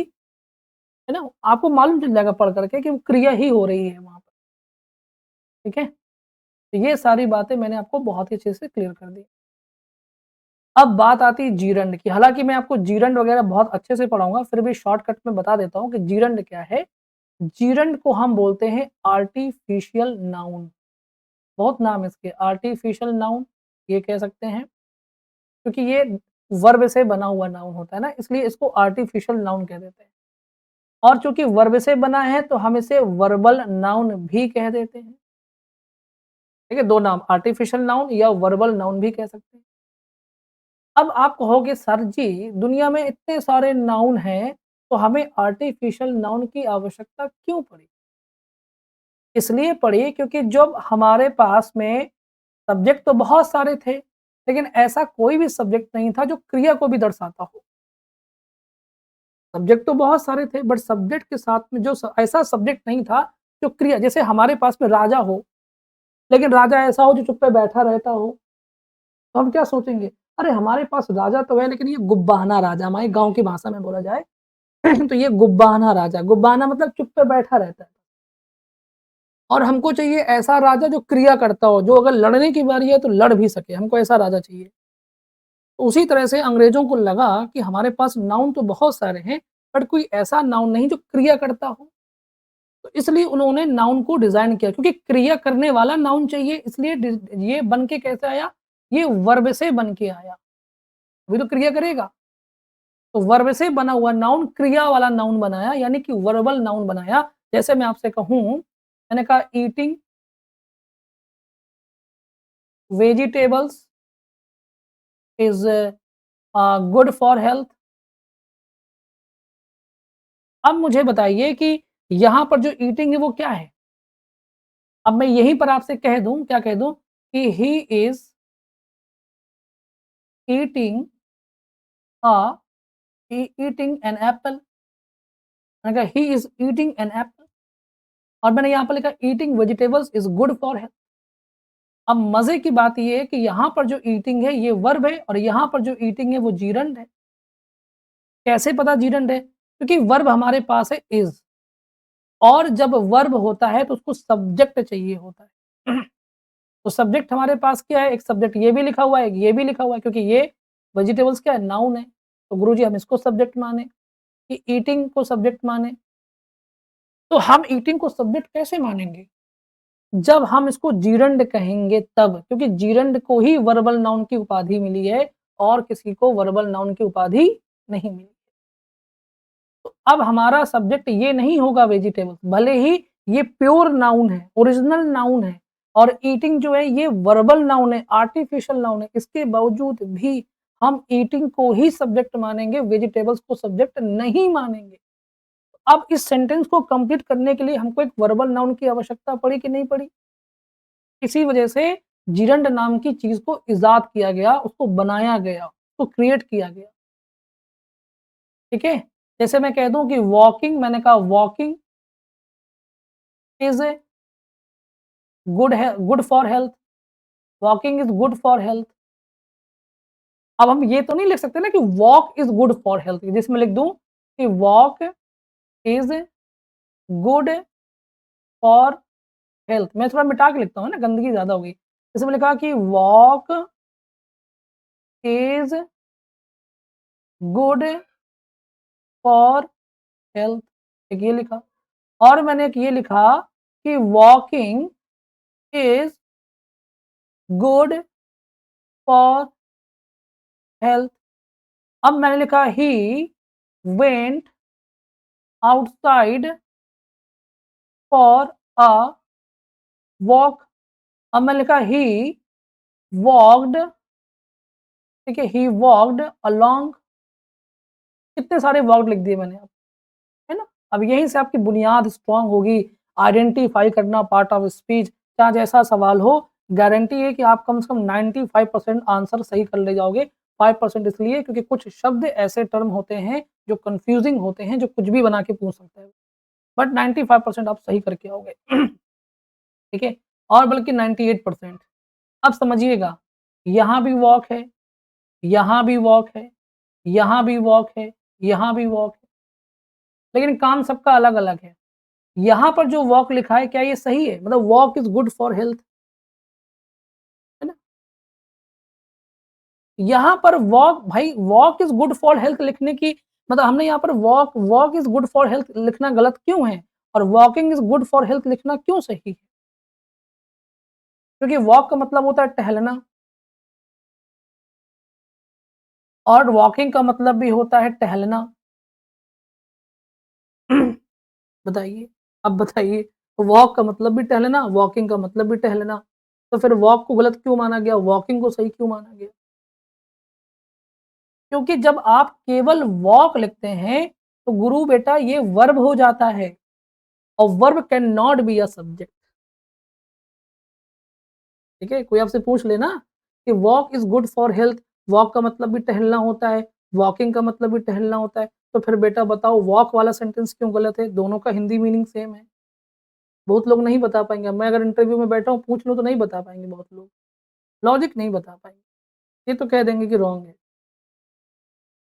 है ना? आपको मालूम चल जाएगा पढ़ कर के कि वो क्रिया ही हो रही है वहाँ पर। ठीक है? तो ये सारी बातें मैंने आपको बहुत ही अच्छे से क्लियर कर दी। अब बात आती है जीरंड की। हालाँकि मैं आपको जीरंड वगैरह बहुत अच्छे से पढ़ाऊँगा, फिर भी शॉर्टकट में बता देता हूँ कि जीरंड क्या है। जीरंड को हम बोलते हैं आर्टिफिशियल नाउन। बहुत नाम है इसके, आर्टिफिशियल नाउन ये कह सकते हैं, क्योंकि ये वर्ब से बना हुआ नाउन होता है ना, इसलिए इसको आर्टिफिशियल नाउन कह देते हैं। और चूँकि वर्ब से बना है, तो हम इसे वर्बल नाउन भी कह देते हैं। ठीक है? 2 नाम, आर्टिफिशियल नाउन या वर्बल नाउन भी कह सकते हैं। अब आप कहोगे सर जी, दुनिया में इतने सारे नाउन हैं, तो हमें आर्टिफिशियल नाउन की आवश्यकता क्यों पड़ी? इसलिए पड़ी क्योंकि जब हमारे पास में सब्जेक्ट तो बहुत सारे थे, लेकिन ऐसा कोई भी सब्जेक्ट नहीं था जो क्रिया को भी दर्शाता हो। सब्जेक्ट तो बहुत सारे थे, बट सब्जेक्ट के साथ में जो ऐसा सब्जेक्ट नहीं था जो क्रिया, जैसे हमारे पास में राजा हो, लेकिन राजा ऐसा हो जो चुप पे बैठा रहता हो, तो हम क्या सोचेंगे? अरे हमारे पास राजा तो है, लेकिन ये गुब्बाना राजा, हमारे गाँव की भाषा में बोला जाए तो ये गुब्बाना राजा, गुब्बाना मतलब चुप पे बैठा रहता है। और हमको चाहिए ऐसा राजा जो क्रिया करता हो, जो अगर लड़ने की बारी है तो लड़ भी सके, हमको ऐसा राजा चाहिए। तो उसी तरह से अंग्रेज़ों को लगा कि हमारे पास नाउन तो बहुत सारे हैं, बट कोई ऐसा नाउन नहीं जो क्रिया करता हो। तो इसलिए उन्होंने नाउन को डिज़ाइन किया, क्योंकि क्रिया करने वाला नाउन चाहिए, इसलिए ये बन के कैसे आया? ये वर्ब से बन के आया। अभी तो क्रिया करेगा। तो वर्ब से बना हुआ नाउन क्रिया वाला नाउन बनाया, यानी कि वर्बल नाउन बनाया। जैसे मैं आपसे कहूँ, मैंने कहा eating vegetables is good for health. अब मुझे बताइए कि यहाँ पर जो ईटिंग है वो क्या है? अब मैं यहीं पर आपसे कह दूँ, क्या कह दूँ कि he is eating a eating an apple. मैंने कहा he is eating an apple, और मैंने यहाँ पर लिखा eating vegetables is good for health. अब मज़े की बात ये है कि यहाँ पर जो ईटिंग है ये वर्ब है, और यहाँ पर जो ईटिंग है वो जीरंड है। कैसे पता जीरंड है? क्योंकि वर्ब हमारे पास है इज़, और जब वर्ब होता है तो उसको सब्जेक्ट चाहिए होता है। तो सब्जेक्ट हमारे पास क्या है? एक सब्जेक्ट ये भी लिखा हुआ है, एक ये भी लिखा हुआ है, क्योंकि ये वेजिटेबल्स क्या है? नाउन है। तो गुरुजी हम इसको सब्जेक्ट माने, कि ईटिंग को सब्जेक्ट माने। तो हम ईटिंग को सब्जेक्ट कैसे मानेंगे? जब हम इसको जीरंड कहेंगे तब, क्योंकि जीरंड को ही वर्बल नाउन की उपाधि मिली है, और किसी को वर्बल नाउन की उपाधि नहीं मिली। तो अब हमारा सब्जेक्ट ये नहीं होगा वेजिटेबल्स, भले ही ये प्योर नाउन है, ओरिजिनल नाउन है और ईटिंग जो है ये वर्बल नाउन है, आर्टिफिशियल नाउन है। इसके बावजूद भी हम ईटिंग को ही सब्जेक्ट मानेंगे, वेजिटेबल्स को सब्जेक्ट नहीं मानेंगे। अब इस सेंटेंस को कंप्लीट करने के लिए हमको एक वर्बल नाउन की आवश्यकता पड़ी कि नहीं पड़ी? इसी वजह से जिरंड नाम की चीज़ को इज़ाद किया गया, उसको बनाया गया, उसको क्रिएट किया गया। ठीक है? जैसे मैं कह दूँ कि वॉकिंग मैंने कहा walking is good for health, walking is good for health. अब हम ये तो नहीं लिख सकते ना कि walk is good for health, जिसमें लिख दूँ कि walk is good for health. मैं थोड़ा मिटा के लिखता हूँ ना, गंदगी ज़्यादा हो गई। जैसे मैंने कहा कि walk is good for health, एक ये लिखा। और मैंने एक ये लिखा कि walking is good for health. अब मैंने लिखा he went outside for a walk. अब मैंने लिखा ही वॉक्ड, ठीक है, ही वॉक्ड अलोंग। कितने सारे वॉक्ड लिख दिए मैंने अब, है ना? अब यहीं से आपकी बुनियाद स्ट्रॉन्ग होगी, आइडेंटिफ़ाई करना पार्ट ऑफ स्पीच, चाहे जैसा सवाल हो, गारंटी है कि आप कम से कम 95% आंसर सही कर ले जाओगे। 5% इसलिए क्योंकि कुछ शब्द ऐसे टर्म होते हैं, जो कन्फ्यूज़िंग होते हैं, जो कुछ भी बना के पूछ सकता है। बट 95% आप सही करके आओगे। ठीक है? और बल्कि 98%। अब समझिएगा, यहाँ भी वॉक है, यहाँ भी वॉक है, यहाँ भी वॉक है, यहाँ भी वॉक है, लेकिन काम सबका अलग-अलग है। यहाँ पर जो वॉक लिखा है क्या ये सही है? मतलब walk is good for health, है ना? यहाँ पर वॉक भाई walk is good for health लिखने की मतलब हमने यहाँ पर walk walk is good for health लिखना गलत क्यों है? और walking is good for health लिखना क्यों सही है? क्योंकि वॉक का मतलब होता है टहलना और वॉकिंग का मतलब भी होता है टहलना। बताइए, अब बताइए, वॉक का मतलब भी टहलना, वॉकिंग का मतलब भी टहलना, तो फिर वॉक को गलत क्यों माना गया, वॉकिंग को सही क्यों माना गया? क्योंकि जब आप केवल वॉक लिखते हैं, तो गुरु बेटा ये वर्ब हो जाता है और verb can not be a subject, ठीक है? कोई आपसे पूछ ले ना कि walk is good for health, walk का मतलब भी टहलना होता है, वॉकिंग का मतलब भी टहलना होता है, तो फिर बेटा बताओ वॉक वाला सेंटेंस क्यों गलत है? दोनों का हिंदी मीनिंग सेम है। बहुत लोग नहीं बता पाएँगे, मैं अगर इंटरव्यू में बैठा हूँ, पूछ लूँ तो नहीं बता पाएँगे बहुत लोग, लॉजिक नहीं बता पाएँगे, ये तो कह देंगे कि रॉन्ग है।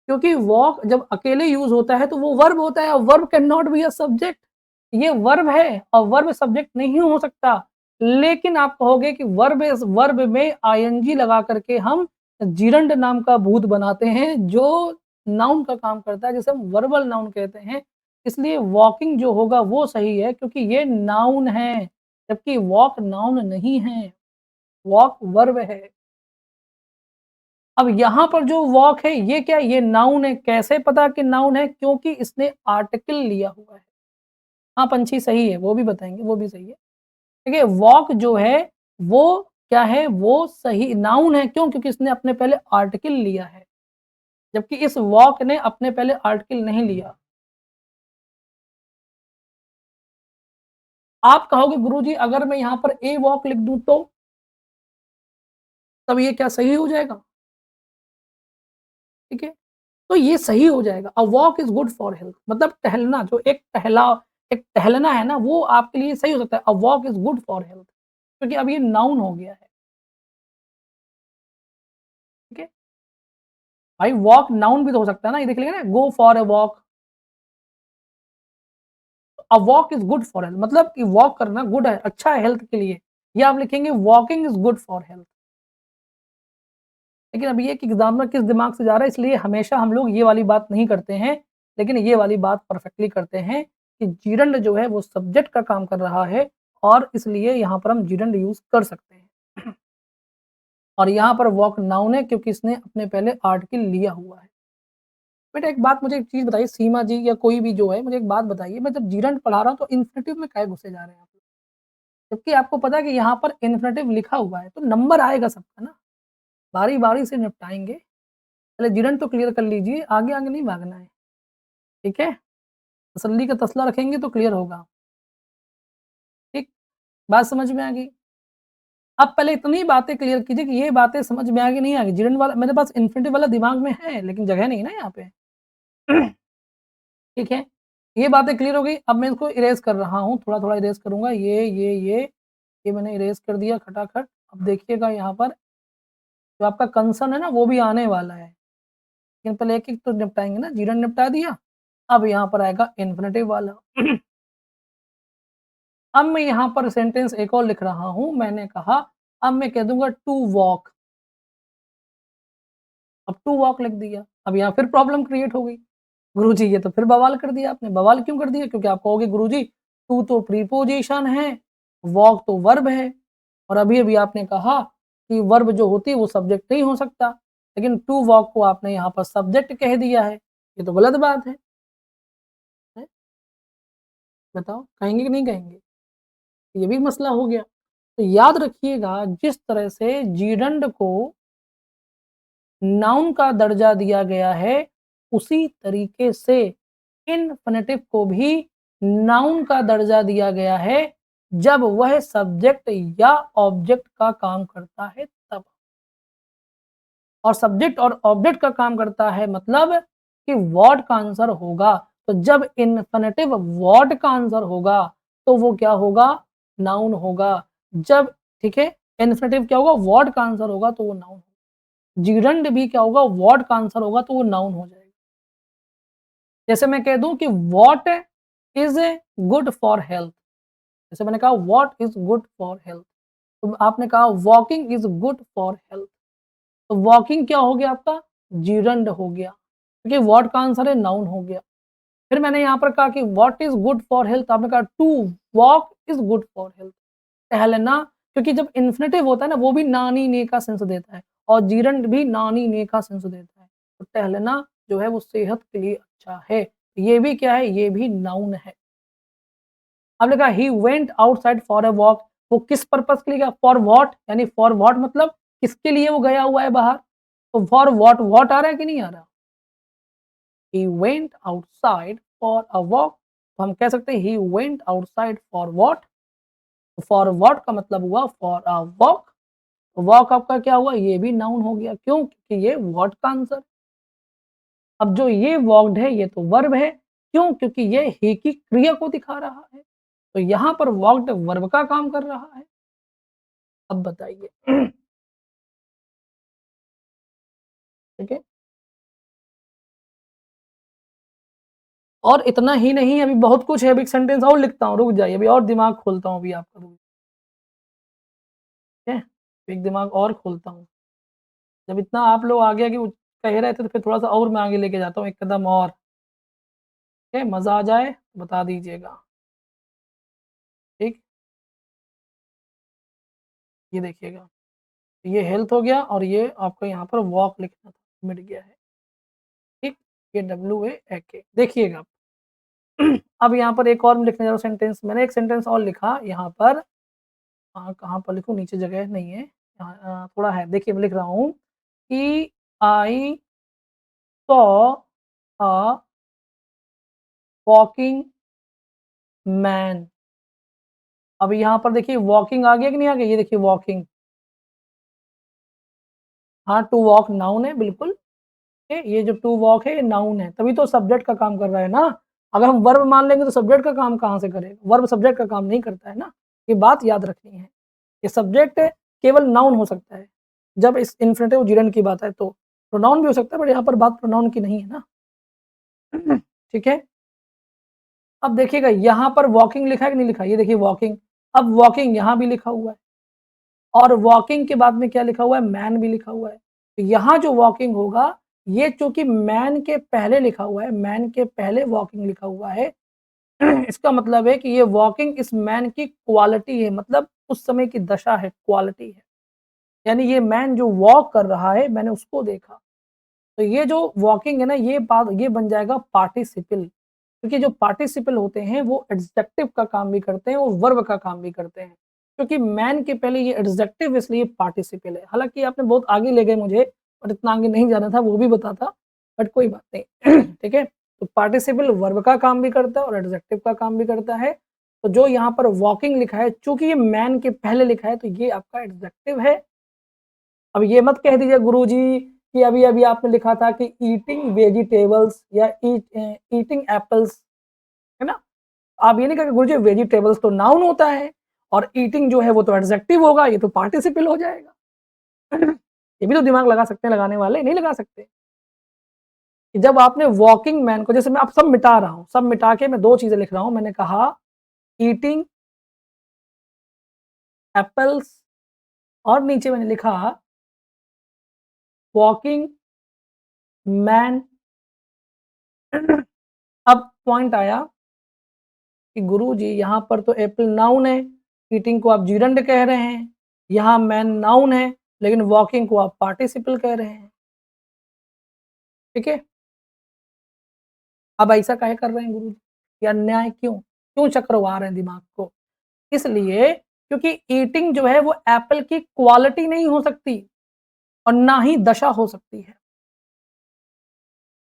क्योंकि वॉक जब अकेले यूज़ होता है तो वो वर्ब होता है और verb can not be a subject. ये वर्ब है और वर्ब सब्जेक्ट नहीं हो सकता। लेकिन आप कहोगे कि वर्ब में आईएनजी लगा करके हम जिरंड नाम का भूत बनाते हैं जो नाउन का काम करता है जिसे हम वर्बल नाउन कहते हैं। इसलिए वॉकिंग जो होगा वो सही है क्योंकि ये नाउन है, जबकि वॉक नाउन नहीं है, वॉक वर्ब है। अब यहाँ पर जो वॉक है ये क्या है? ये नाउन है। कैसे पता कि नाउन है? क्योंकि इसने आर्टिकल लिया हुआ है। हाँ, पंछी सही है, वो भी बताएँगे, वो भी सही है। देखिए वॉक जो है वो क्या है? वो सही नाउन है क्यों? क्योंकि इसने अपने पहले आर्टिकल लिया है। जबकि इस वॉक ने अपने पहले आर्टिकल नहीं लिया। आप कहोगे गुरुजी अगर मैं यहाँ पर ए वॉक लिख दूँ तो? तब ये क्या सही हो जाएगा? ठीक है? तो ये सही हो जाएगा। A walk is good for health मतलब टहलना जो एक टहलना है ना वो आपके लिए सही हो सकता है। A walk is good for health क्योंकि अब ये नाउन हो गया है। ठीक है? भाई वॉक नाउन भी तो हो सकता है ना, ये देख लीजिए ना go for a walk. A walk is good for health मतलब कि वॉक करना गुड है, अच्छा है हेल्थ के लिए। या आप लिखेंगे walking is good for health. लेकिन अब ये कि एग्ज़ामिनर किस दिमाग से जा रहा है इसलिए हमेशा हम लोग ये वाली बात नहीं करते हैं, लेकिन ये वाली बात परफेक्टली करते हैं कि जिरंड जो है वो सब्जेक्ट का काम कर रहा है और इसलिए यहाँ पर हम जिरंड यूज़ कर सकते हैं। और यहाँ पर वॉक नाउन है क्योंकि इसने अपने पहले आर्टिकल लिया हुआ है। बेटा एक बात मुझे एक चीज़ बताइए सीमा जी या कोई भी जो है मुझे एक बात बताइए मैं जब जीरंड पढ़ा रहा हूँ तो इन्फिनिटिव में काहे घुसे जा रहे हैं आप लोग? जबकि आपको पता है कि यहाँ पर इन्फिनिटिव लिखा हुआ है, तो नंबर आएगा सबका ना, बारी-बारी से निपटाएँगे। पहले जीरंड तो क्लियर कर लीजिए, आगे-आगे नहीं भागना है, ठीक है? तसल्ली का तसला रखेंगे तो क्लियर होगा, ठीक? बात समझ में आ गई? आप पहले इतनी बातें क्लियर कीजिए कि ये बातें समझ में आगे नहीं आएगी, जीरंड वाला मेरे पास इन्फिनिटिव वाला दिमाग में है, लेकिन जगह नहीं है ना यहाँ पे। ठीक है? ये बातें क्लियर हो गई, अब मैं इसको इरेज़ कर रहा हूँ, थोड़ा-थोड़ा इरेज़ करूँगा, ये मैंने इरेज़ कर दिया खटाखट। अब देखिएगा यहाँ पर जो आपका कंसर्न है ना, वो भी आने वाला है, लेकिन पहले एक-एक तो निपटाएँगे ना, जीरंड निपटा दिया, अब यहाँ पर आएगा इन्फिनिटिव वाला। अब मैं यहाँ पर सेंटेंस एक और लिख रहा हूँ, मैंने कहा अब मैं कह दूँगा टू वॉक, अब टू वॉक लिख दिया, अब यहाँ फिर प्रॉब्लम क्रिएट हो गई। गुरुजी ये तो फिर बवाल कर दिया आपने, बवाल क्यों कर दिया? क्योंकि आप कहोगे गुरुजी टू तो प्रीपोज़िशन है, वॉक तो वर्ब है और अभी-अभी आपने कहा कि वर्ब जो होती है वो सब्जेक्ट नहीं हो सकता, लेकिन टू वॉक को आपने यहाँ पर सब्जेक्ट कह दिया है, ये तो गलत बात है। हैं? बताओ कहेंगे कि नहीं कहेंगे? ये भी मसला हो गया। तो याद रखिएगा जिस तरह से जीरंड को नाउन का दर्जा दिया गया है, उसी तरीके से इन्फिनिटिव को भी नाउन का दर्जा दिया गया है, जब वह सब्जेक्ट या ऑब्जेक्ट का काम करता है तब। और सब्जेक्ट और ऑब्जेक्ट का काम करता है मतलब कि व्हाट का आंसर होगा। तो जब इन्फिनिटिव व्हाट का आंसर होगा, तो वो क्या होगा? नाउन होगा। जब ठीक है, इन्फिनिटिव क्या होगा? व्हाट का आंसर होगा तो वो नाउन होगा। जिरंड भी क्या होगा? व्हाट का आंसर होगा तो वो नाउन हो जाएगा। जैसे मैं कह दूं कि what is good for health, जैसे मैंने कहा what is good for health, तो आपने कहा walking is good for health, तो वॉकिंग क्या हो गया आपका? जीरंड हो गया, क्योंकि व्हाट का आंसर है नाउन हो गया। फिर मैंने यहाँ पर कहा कि what is good for health, आपने कहा to walk is good for health, टहलना, क्योंकि जब इन्फिनिटिव होता है ना वो भी नानी ने का सेंस देता है और जीरंड भी नानी ने का सेंस देता है, तो टहलना जो है वो सेहत के लिए अच्छा है। ये भी क्या है? ये भी नाउन है। आपने कहा he went outside for a walk, वो किस पर्पस के लिए गया? फॉर व्हाट, यानी फॉर व्हाट मतलब किसके लिए वो गया हुआ है बाहर? तो फॉर व्हाट, व्हाट आ रहा है कि नहीं आ रहा? He went outside for a walk, तो हम कह सकते हैं he went outside for what, for what का मतलब हुआ फॉर अ वॉक, वॉक आपका क्या हुआ? ये भी नाउन हो गया, क्यों? क्योंकि ये व्हाट का आंसर। अब जो ये वॉक्ड है ये तो वर्ब है, क्यों? क्योंकि ये ही की क्रिया को दिखा रहा है, तो यहाँ पर वॉक्ड वर्ब का काम कर रहा है। अब बताइए ठीक है? और इतना ही नहीं अभी बहुत कुछ है, अभी एक सेंटेंस और लिखता हूँ, रुक जाइए, अभी और दिमाग खोलता हूँ अभी आपका, रुक ठीक है? एक दिमाग और खोलता हूँ। जब इतना आप लोग आगे-आगे कह रहे थे तो फिर थोड़ा-सा और मैं आगे लेके जाता हूँ एक कदम और, ठीक है? मज़ा आ जाए तो बता दीजिएगा, ठीक? ये देखिएगा, ये हेल्थ हो गया और ये आपका यहाँ पर वॉक लिखना था, मिट गया है, ठीक? ये WAK देखिएगा। अब यहाँ पर एक और मैं लिखने जा रहा हूँ सेंटेंस, मैंने एक सेंटेंस और लिखा यहाँ पर, कहाँ पर लिखूँ? नीचे जगह नहीं है, यहाँ थोड़ा है, देखिए मैं लिख रहा हूँ कि I saw a walking man. अब यहाँ पर देखिए वॉकिंग आ गया कि नहीं आ गया? ये देखिए वॉकिंग, हाँ, टू वॉक नाउन है बिल्कुल, ये जो टू वॉक है ये नाउन है, तभी तो सब्जेक्ट का काम कर रहा है ना। अगर हम वर्ब मान लेंगे तो सब्जेक्ट का काम कहाँ से करेगा? वर्ब सब्जेक्ट का काम नहीं करता है ना, ये बात याद रखनी है। ये सब्जेक्ट केवल नाउन हो सकता है, जब इस इन्फिनिटिव जिरेंड की बात है तो। प्रोनाउन भी हो सकता है बट यहाँ पर बात प्रोनाउन की नहीं है ना। ठीक है? अब देखिएगा यहाँ पर वॉकिंग लिखा है कि नहीं लिखा है? ये देखिए वॉकिंग, अब वॉकिंग यहाँ भी लिखा हुआ है और वॉकिंग के बाद में क्या लिखा हुआ है? मैन भी लिखा हुआ है। तो यहाँ जो वॉकिंग होगा, ये चूँकि मैन के पहले लिखा हुआ है, मैन के पहले वॉकिंग लिखा हुआ है, इसका मतलब है कि ये वॉकिंग इस मैन की क्वालिटी है, मतलब उस समय की दशा है, क्वालिटी है। यानी ये मैन जो वॉक कर रहा है, मैंने उसको देखा। तो ये जो वॉकिंग है ना, ये बात ये बन जाएगा पार्टिसिपल, क्योंकि जो पार्टिसिपल होते हैं वो एडजेक्टिव का काम भी करते हैं और वर्ब का काम भी करते हैं। क्योंकि मैन के पहले ये एडजेक्टिव इसलिए पार्टिसिपल है। हालाँकि आपने बहुत आगे ले गए मुझे, और इतना आगे नहीं जाना था वो भी बताता, बट कोई बात नहीं। ठीक है? तो पार्टिसिपल वर्ब का काम भी करता है और एडजेक्टिव का काम भी करता है। तो जो यहाँ पर वॉकिंग लिखा है, चूँकि ये मैन के पहले लिखा है तो ये आपका एडजेक्टिव है। अब ये मत कह दीजिए गुरुजी कि अभी-अभी आपने लिखा था कि ईटिंग वेजिटेबल्स या ईटिंग एपल्स, है ना? आप ये नहीं कहेंगे गुरुजी वेजिटेबल्स तो नाउन होता है और ईटिंग जो है वो तो एडजेक्टिव होगा, ये तो पार्टिसिपल हो जाएगा। ये भी तो दिमाग लगा सकते हैं लगाने वाले, नहीं लगा सकते। कि जब आपने वॉकिंग मैन को, जैसे मैं अब सब मिटा रहा हूँ, सब मिटा के मैं 2 चीज़ें लिख रहा हूँ। मैंने कहा ईटिंग एपल्स और नीचे मैंने लिखा वॉकिंग मैन। अब पॉइंट आया कि गुरुजी यहाँ पर तो एप्पल नाउन है, ईटिंग को आप जीरंड कह रहे हैं, यहाँ मैन नाउन है, लेकिन वॉकिंग को आप पार्टिसिपल कह रहे हैं, ठीक है? अब ऐसा काहे कर रहे हैं गुरुजी? ये अन्याय क्यों? क्यों चक्रवा रहे हैं दिमाग को? इसलिए क्योंकि ईटिंग जो है वो एप्पल की क्वालिटी नहीं हो सकती और ना ही दशा हो सकती है।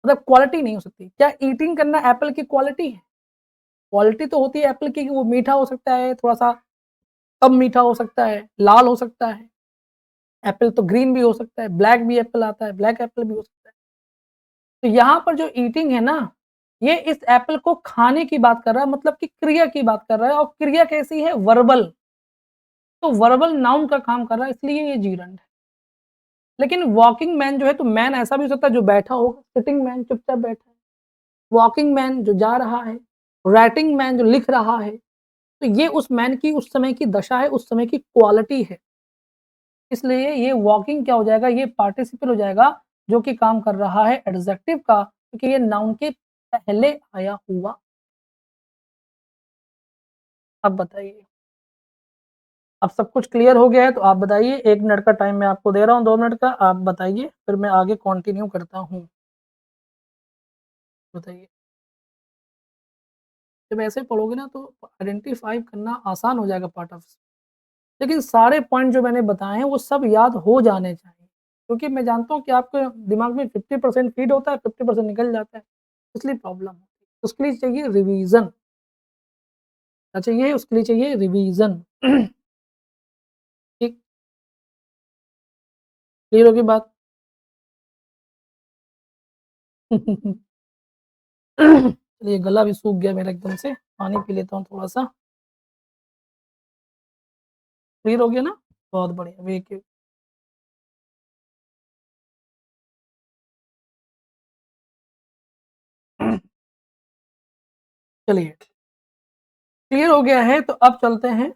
मतलब क्वालिटी नहीं हो सकती। क्या ईटिंग करना एप्पल की क्वालिटी है? क्वालिटी तो होती है एप्पल की कि वो मीठा हो सकता है, थोड़ा-सा कम मीठा हो सकता है, लाल हो सकता है। एप्पल तो ग्रीन भी हो सकता है, ब्लैक भी एप्पल आता है, ब्लैक एप्पल भी हो सकता है। तो यहाँ पर जो ईटिंग है ना, ये इस एप्पल को खाने की बात कर रहा है, मतलब कि क्रिया की बात कर रहा है, और क्रिया कैसी है? वर्बल। तो वर्बल नाउन का काम कर रहा है, इसलिए ये जीरंड है। लेकिन वॉकिंग मैन जो है, तो मैन ऐसा भी हो सकता है जो बैठा हो, सिटिंग मैन चुपचाप बैठा है, वॉकिंग मैन जो जा रहा है, राइटिंग मैन जो लिख रहा है, तो ये उस मैन की उस समय की दशा है, उस समय की क्वालिटी है। इसलिए ये वॉकिंग क्या हो जाएगा? ये पार्टिसिपल हो जाएगा, जो कि काम कर रहा है एडजेक्टिव का, क्योंकि ये नाउन के पहले आया हुआ। अब बताइए, अब सब कुछ क्लियर हो गया है तो आप बताइए, 1 मिनट का टाइम मैं आपको दे रहा हूँ, 2 मिनट का, आप बताइए, फिर मैं आगे कंटिन्यू करता हूँ। बताइए। जब ऐसे पढ़ोगे ना तो आइडेंटिफ़ाई करना आसान हो जाएगा पार्ट ऑफ, लेकिन सारे पॉइंट जो मैंने बताए हैं वो सब याद हो जाने चाहिए। क्योंकि मैं जानता हूँ कि आपके दिमाग में 50% फ़ीड होता है, 50% निकल जाता है, इसलिए प्रॉब्लम होती है। उसके लिए चाहिए रिवीज़न, क्या चाहिए? उसके लिए चाहिए रिवीज़न। ठीक, क्लियर होगी बात? चलिए, गला भी सूख गया मेरा एकदम से, पानी पी लेता हूँ थोड़ा-सा। क्लियर हो गया ना? बहुत बढ़िया, वेरी गुड। चलिए, क्लियर हो गया है तो अब चलते हैं।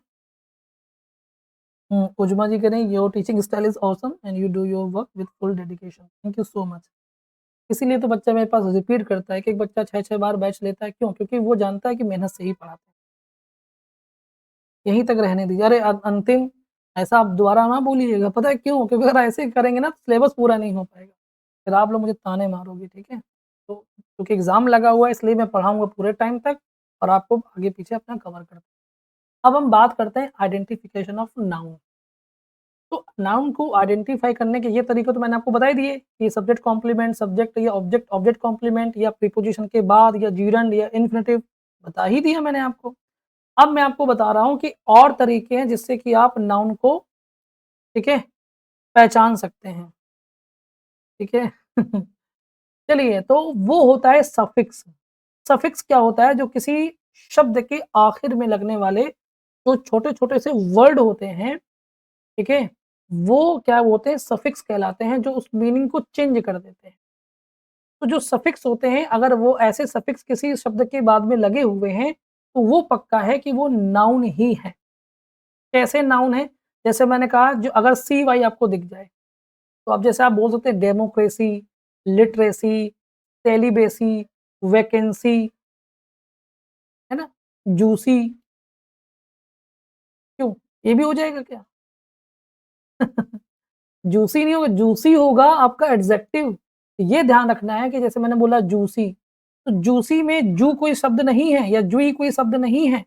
उजमा जी कह रहे हैं your teaching style is awesome and you do your work with full dedication. Thank you so much. इसीलिए तो बच्चा मेरे पास रिपीट करता है, कि एक बच्चा 6-6 बार बैच लेता है, क्यों? क्योंकि वो जानता है कि मेहनत से ही पढ़ाते हैं। यहीं तक रहने दीजिए। अरे अंतिम ऐसा आप दोबारा ना बोलिएगा, पता है क्यों? क्योंकि अगर ऐसे करेंगे ना तो सिलेबस पूरा नहीं हो पाएगा। फिर आप लोग मुझे ताने मारोगे, ठीक है? तो क्योंकि एग्ज़ाम लगा हुआ है इसलिए मैं पढ़ाऊँगा पूरे टाइम तक और आपको आगे-पीछे अपना कवर कर। अब हम बात करते हैं आइडेंटिफिकेशन ऑफ नाउन। तो नाउन को आइडेंटिफ़ाई करने के ये तरीके तो मैंने आपको बता ही दिए, कि सब्जेक्ट कॉम्प्लीमेंट, सब्जेक्ट या ऑब्जेक्ट, ऑब्जेक्ट कॉम्प्लीमेंट या प्रीपोज़िशन के बाद या जीरंड या इन्फिनिटिव, बता ही दिया मैंने आपको। अब मैं आपको बता रहा हूँ कि और तरीके हैं जिससे कि आप नाउन को, ठीक है, पहचान सकते हैं, ठीक है? चलिए, तो वो होता है सफिक्स। सफिक्स क्या होता है? जो किसी शब्द के आखिर में लगने वाले जो छोटे-छोटे से वर्ड होते हैं, ठीक है? वो क्या होते हैं? सफिक्स कहलाते हैं, जो उस मीनिंग को चेंज कर देते हैं। तो जो सफिक्स होते हैं, अगर वो ऐसे सफिक्स किसी शब्द के बाद में लगे हुए हैं, तो वो पक्का है कि वो नाउन ही है। कैसे नाउन है? जैसे मैंने कहा, जो अगर CY आपको दिख जाए, तो अब जैसे आप बोल सकते हैं डेमोक्रेसी, लिटरेसी, सेलिबेसी, वैकेंसी, है ना? जूसी, क्यों? ये भी हो जाएगा क्या? जूसी नहीं होगा, जूसी होगा आपका एडजेक्टिव। ये ध्यान रखना है कि जैसे मैंने बोला जूसी, तो जूसी में जू कोई शब्द नहीं है या जुई कोई शब्द नहीं है।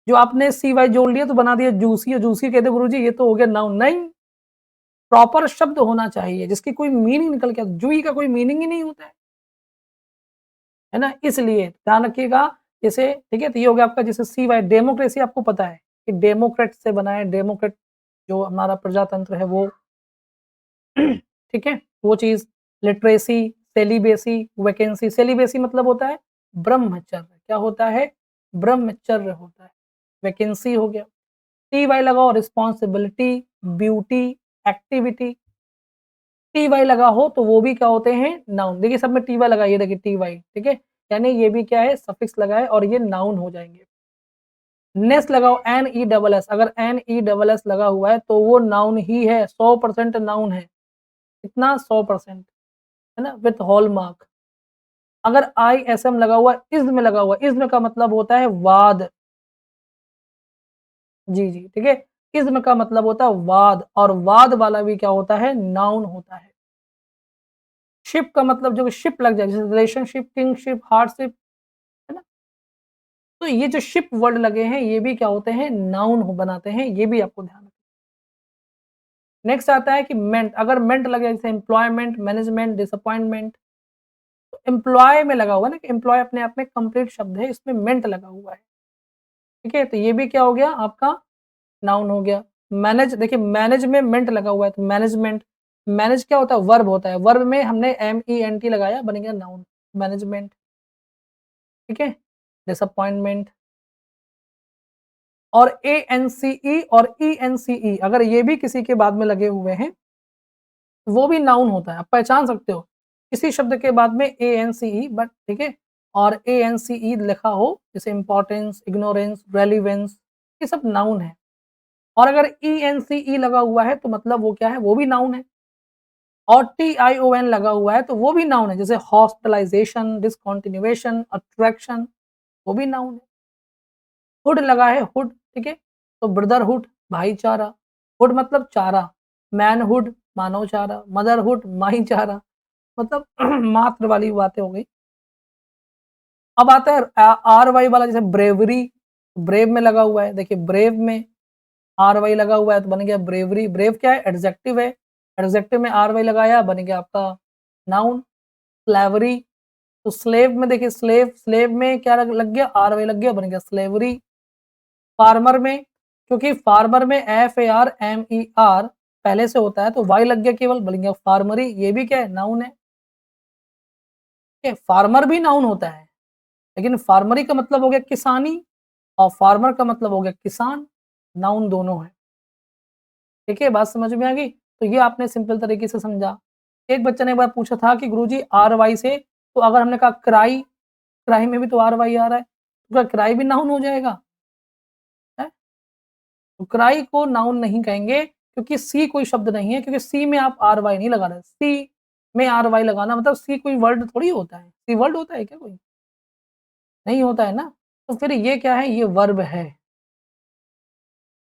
जो आपने सी वाई जोड़ लिया तो बना दिया जूसी और जूसी कहते गुरुजी ये तो हो गया नाउन, नहीं, प्रॉपर शब्द होना चाहिए जिसकी कोई मीनिंग निकल के जुई का कोई मीनिंग ही नहीं होता है ना? इसलिए ध्यान रखिएगा जैसे ठीक है, तो ये हो गया आपका जैसे सी वाई डेमोक्रेसी आपको पता है कि डेमोक्रेट से बना है, डेमोक्रेट जो हमारा प्रजातंत्र है वो ठीक है? वो चीज़ लिटरेसी, सेलिबेसी, वैकेंसी, सेलिबेसी मतलब होता है ब्रह्मचर्य, क्या होता है? ब्रह्मचर्य होता है। वैकेंसी हो गया, टी-वाई लगाओ रिस्पॉन्सिबिलिटी, ब्यूटी, एक्टिविटी, टी-वाई लगा हो तो वो भी क्या होते हैं? नाउन। देखिए सब में टी-वाई लगा है, ये देखिए टी-वाई, ठीक है? यानी ये भी क्या है? सफिक्स लगा है और ये नाउन हो जाएँगे। नेस लगाओ एन-ई-डबल-एस, अगर एन-ई-डबल-एस लगा हुआ है तो वो नाउन ही है, 100% नाउन है। कितना? 100%, है ना? With hallmark. अगर आईएसएम लगा हुआ है, इज़्म लगा हुआ है, इज़्म का मतलब होता है वाद। जी, जी, ठीक है? इज़्म का मतलब होता है वाद और वाद वाला भी क्या होता है? नाउन होता है। शिप का मतलब जो शिप लग जाए, जैसे रिलेशनशिप, किंगशिप, हार्डशिप, है ना? तो ये जो शिप वर्ड लगे हैं, ये भी क्या होते हैं? नाउन हो बनाते हैं, ये भी आपको ध्यान रखना। नेक्स्ट आता है कि मेंट, अगर मेंट लगे जैसे एम्प्लॉयमेंट, मैनेजमेंट, डिसअपॉइंटमेंट, तो एम्प्लॉय में लगा हुआ है ना कि एम्प्लॉय अपने आप में कंप्लीट शब्द है, इसमें मेंट लगा हुआ है, ठीक है? तो ये भी क्या हो गया आपका नाउन हो गया। मैनेज देखिए मैनेज में मेंट लगा हुआ है तो मैनेजमेंट, मैनेज क्या होता है? वर्ब होता है, वर्ब में हमने एम-ई-एन-टी लगाया बन गया नाउन, मैनेजमेंट, ठीक है? डिसअपॉइंटमेंट और ए-एन-सी-ई और ई-एन-सी-ई अगर ये भी किसी के बाद में लगे हुए हैं, वो भी नाउन होता है, आप पहचान सकते हो। किसी शब्द के बाद में ए-एन-सी-ई बट ठीक है? और ए-एन-सी-ई लिखा हो जैसे इम्पोर्टेंस, इग्नोरेंस, रेलेवेंस, ये सब नाउन है। और अगर ई-एन-सी-ई लगा हुआ है तो मतलब वो क्या है? वो भी नाउन है। और टी-आई-ओ-एन लगा हुआ है तो वो भी नाउन है, जैसे हॉस्पिटलाइज़ेशन, डिसकंटिन्यूएशन, अट्रैक्शन, वो भी नाउन है। हुड लगा है हुड, ठीक है? तो ब्रदरहुड, भाईचारा, हुड मतलब चारा, मैनहुड, मानव चारा, मदरहुड, माही चारा, मतलब मातृ वाली बातें हो गई। अब आता है आर वाई वाला जैसे ब्रेवरी, ब्रेव में लगा हुआ है, देखिए ब्रेव में आर वाई लगा हुआ है तो बन गया ब्रेवरी, ब्रेव क्या है? एडजेक्टिव है, एडजेक्टिव में आर वाई लगाया बन गया आपका नाउन। स्लेवरी, तो स्लेव में देखिए स्लेव, स्लेव में क्या लग गया? आर वाई लग गया बन गया स्लेवरी। फार्मर में, क्योंकि फार्मर में F A R M E R पहले से होता है तो वाई लग गया केवल बन गया फार्मरी, ये भी क्या है? नाउन है। ठीक है? फार्मर भी नाउन होता है, लेकिन फार्मरी का मतलब हो गया किसानी और फार्मर का मतलब हो गया किसान, नाउन दोनों है। ठीक है? बात समझ में आ गई? तो ये आपने सिंपल तरीके से समझा। एक बच्चे ने एक बार पूछा था कि गुरुजी आर-वाई से तो अगर हमने कहा क्राई, क्राई में भी तो आर-वाई आ रहा है, तो क्या क्राई भी नाउन हो जाएगा? हैं? तो क्राई को नाउन नहीं कहेंगे क्योंकि सी कोई शब्द नहीं है, क्योंकि सी में आप आर-वाई नहीं लगा रहे। सी में आर-वाई लगाना मतलब सी कोई वर्ड थोड़ी होता है। सी वर्ड होता है क्या कोई? नहीं होता है ना? तो फिर ये क्या है? ये वर्ब है।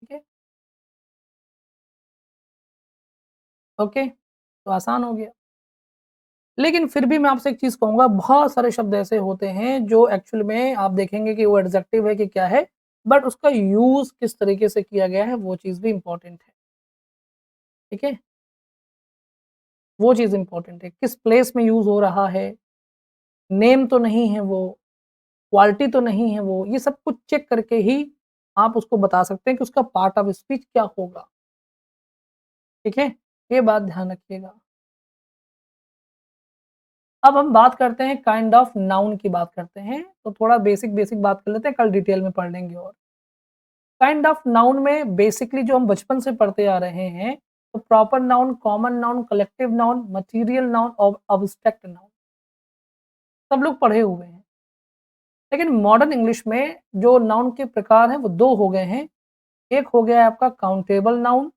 ठीक है? ओके? तो आसान हो गया। लेकिन फिर भी मैं आपसे एक चीज़ कहूँगा, बहुत सारे शब्द ऐसे होते हैं जो एक्चुअल में आप देखेंगे कि वो एडजेक्टिव है कि क्या है, बट उसका यूज़ किस तरीके से किया गया है, वो चीज़ भी इम्पोर्टेंट है। ठीक है? वो चीज़ इम्पोर्टेंट है। किस प्लेस में यूज़ हो रहा है, नेम तो नहीं है वो, क्वालिटी तो नहीं है वो, ये सब कुछ चेक करके ही आप उसको बता सकते हैं कि उसका पार्ट ऑफ स्पीच क्या होगा। ठीक है? ये बात ध्यान रखिएगा। अब हम बात करते हैं काइंड ऑफ नाउन की बात करते हैं, तो थोड़ा बेसिक बात कर लेते हैं, कल डिटेल में पढ़ लेंगे और। काइंड ऑफ नाउन में बेसिकली जो हम बचपन से पढ़ते आ रहे हैं, तो proper noun, common noun, collective noun, material noun और अब्स्ट्रैक्ट नाउन, सब लोग पढ़े हुए हैं। लेकिन मॉडर्न इंग्लिश में जो नाउन के प्रकार हैं वो 2 हो गए हैं। एक हो गया है आपका काउंटेबल नाउन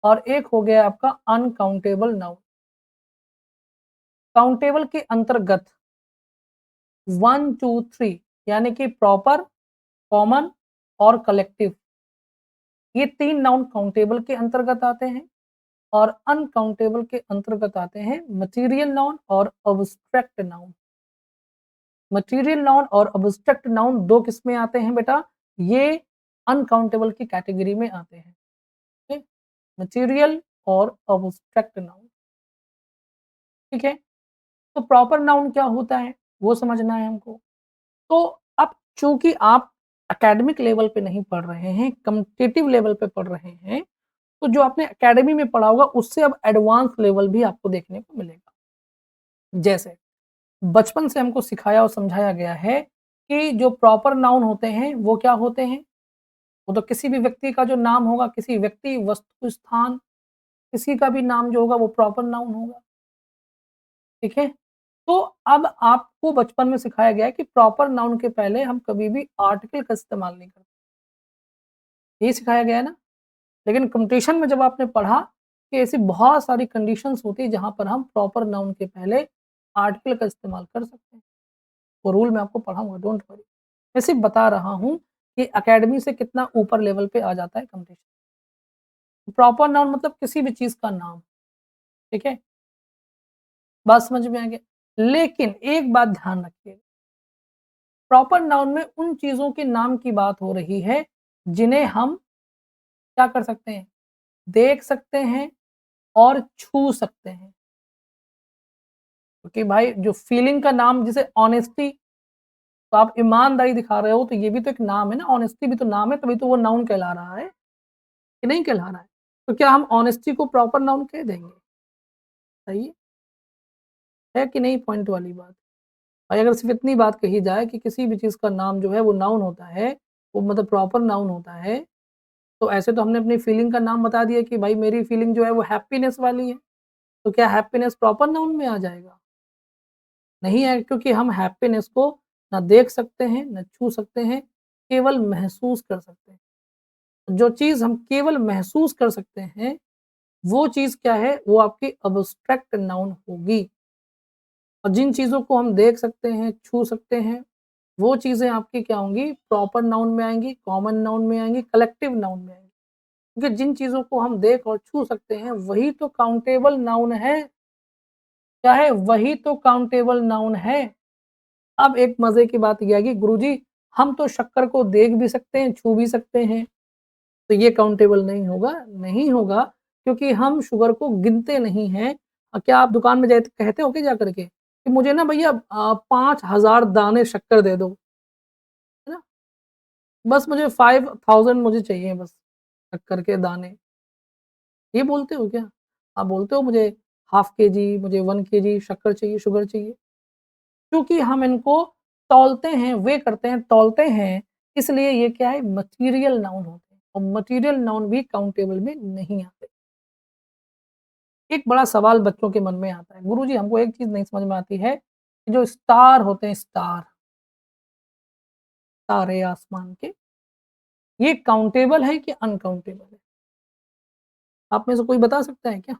और एक हो गया है आपका अनकाउंटेबल नाउन। काउंटेबल के अंतर्गत 1, 2, 3 यानी कि प्रॉपर, कॉमन और कलेक्टिव, ये 3 नाउन काउंटेबल के अंतर्गत आते हैं। और अनकाउंटेबल के अंतर्गत आते हैं मटेरियल नाउन और अब्स्ट्रैक्ट नाउन। मटेरियल नाउन और अब्स्ट्रैक्ट नाउन 2 किसमें आते हैं बेटा? ये अनकाउंटेबल की कैटेगरी में आते हैं। ठीक? मटेरियल और अब्स्ट्रैक्ट नाउन, ठीक है? तो प्रॉपर नाउन क्या होता है, वो समझना है हमको। तो अब चूँकि आप एकेडमिक लेवल पे नहीं पढ़ रहे हैं, कॉम्पिटिटिव लेवल पे पढ़ रहे हैं, तो जो आपने एकेडमी में पढ़ा होगा उससे अब एडवांस लेवल भी आपको देखने को मिलेगा। जैसे बचपन से हमको सिखाया और समझाया गया है कि जो प्रॉपर नाउन होते हैं, वो क्या होते हैं? वो तो किसी भी व्यक्ति का जो नाम होगा, किसी व्यक्ति, वस्तु, स्थान, किसी का भी नाम जो होगा वो प्रॉपर नाउन होगा, ठीक है? तो अब आपको बचपन में सिखाया गया है कि प्रॉपर नाउन के पहले हम कभी भी आर्टिकल का इस्तेमाल नहीं करते, यही सिखाया गया है ना? लेकिन कॉम्पिटिशन में जब आपने पढ़ा कि ऐसी बहुत सारी कंडीशंस होती है जहाँ पर हम प्रॉपर नाउन के पहले आर्टिकल का इस्तेमाल कर सकते हैं। वो रूल मैं आपको पढ़ाऊँगा, डोंट वरी। मैं सिर्फ बता रहा हूँ कि अकेडमी से कितना ऊपर लेवल पे आ जाता है कॉम्पिटिशन। प्रॉपर नाउन मतलब किसी भी चीज़ का नाम, ठीक है? बात समझ में आ गया? लेकिन एक बात ध्यान रखिए, प्रॉपर नाउन में उन चीज़ों के नाम की बात हो रही है, जिन्हें हम क्या कर सकते हैं? देख सकते हैं और छू सकते हैं। क्योंकि भाई जो फीलिंग का नाम जैसे ऑनेस्टी, तो आप ईमानदारी दिखा रहे हो तो ये भी तो एक नाम है ना, ऑनेस्टी भी तो नाम है, तभी तो वो नाउन कहला रहा है, कि नहीं कहला रहा है? तो क्या हम ऑनेस्टी को प्रॉपर नाउन कह देंगे? सही है कि नहीं पॉइंट वाली बात? भाई अगर सिर्फ़ इतनी बात कही जाए कि किसी भी चीज़ का नाम जो है वो नाउन होता है, वो मतलब प्रॉपर नाउन होता है, तो ऐसे तो हमने अपनी फीलिंग का नाम बता दिया कि भाई मेरी फीलिंग जो है वो हैप्पीनेस वाली है, तो क्या हैप्पीनेस प्रॉपर नाउन में आ जाएगा? नहीं है, क्योंकि हम हैप्पीनेस को ना देख सकते हैं, ना छू सकते हैं, केवल महसूस कर सकते हैं। जो चीज़ हम केवल महसूस कर सकते हैं, वो चीज़ क्या है? वो आपकी एब्स्ट्रैक्ट नाउन होगी। और जिन चीज़ों को हम देख सकते हैं, छू सकते हैं, वो चीज़ें आपकी क्या होंगी? प्रॉपर नाउन में आएँगी, कॉमन नाउन में आएँगी, कलेक्टिव नाउन में आएँगी। क्योंकि जिन चीज़ों को हम देख और छू सकते हैं, वही तो काउंटेबल नाउन है। क्या है? वही तो काउंटेबल नाउन है। अब एक मज़े की बात ये आएगी, गुरुजी हम तो शक्कर को देख भी सकते हैं, छू भी सकते हैं, तो ये काउंटेबल नहीं होगा। नहीं होगा, क्योंकि हम शुगर को गिनते नहीं हैं। क्या आप दुकान में जाए कहते हो क्या जा कर के कि मुझे ना भैया 5000 दाने शक्कर दे दो, है ना? बस मुझे 5000 मुझे चाहिए बस शक्कर के दाने। ये बोलते हो क्या? आप बोलते हो मुझे हाफ केजी, मुझे 1 केजी शक्कर चाहिए, शुगर चाहिए। क्योंकि हम इनको तौलते हैं, वेइ करते हैं, तौलते हैं, इसलिए ये क्या है? मटीरियल नाउन होते हैं और मटीरियल नाउन भी काउंटेबल में नहीं आते। एक बड़ा सवाल बच्चों के मन में आता है, गुरुजी हमको एक चीज़ नहीं समझ में आती है, कि जो स्टार होते हैं स्टार, तारे आसमान के, ये काउंटेबल है कि अनकाउंटेबल है? आप में से कोई बता सकता है क्या?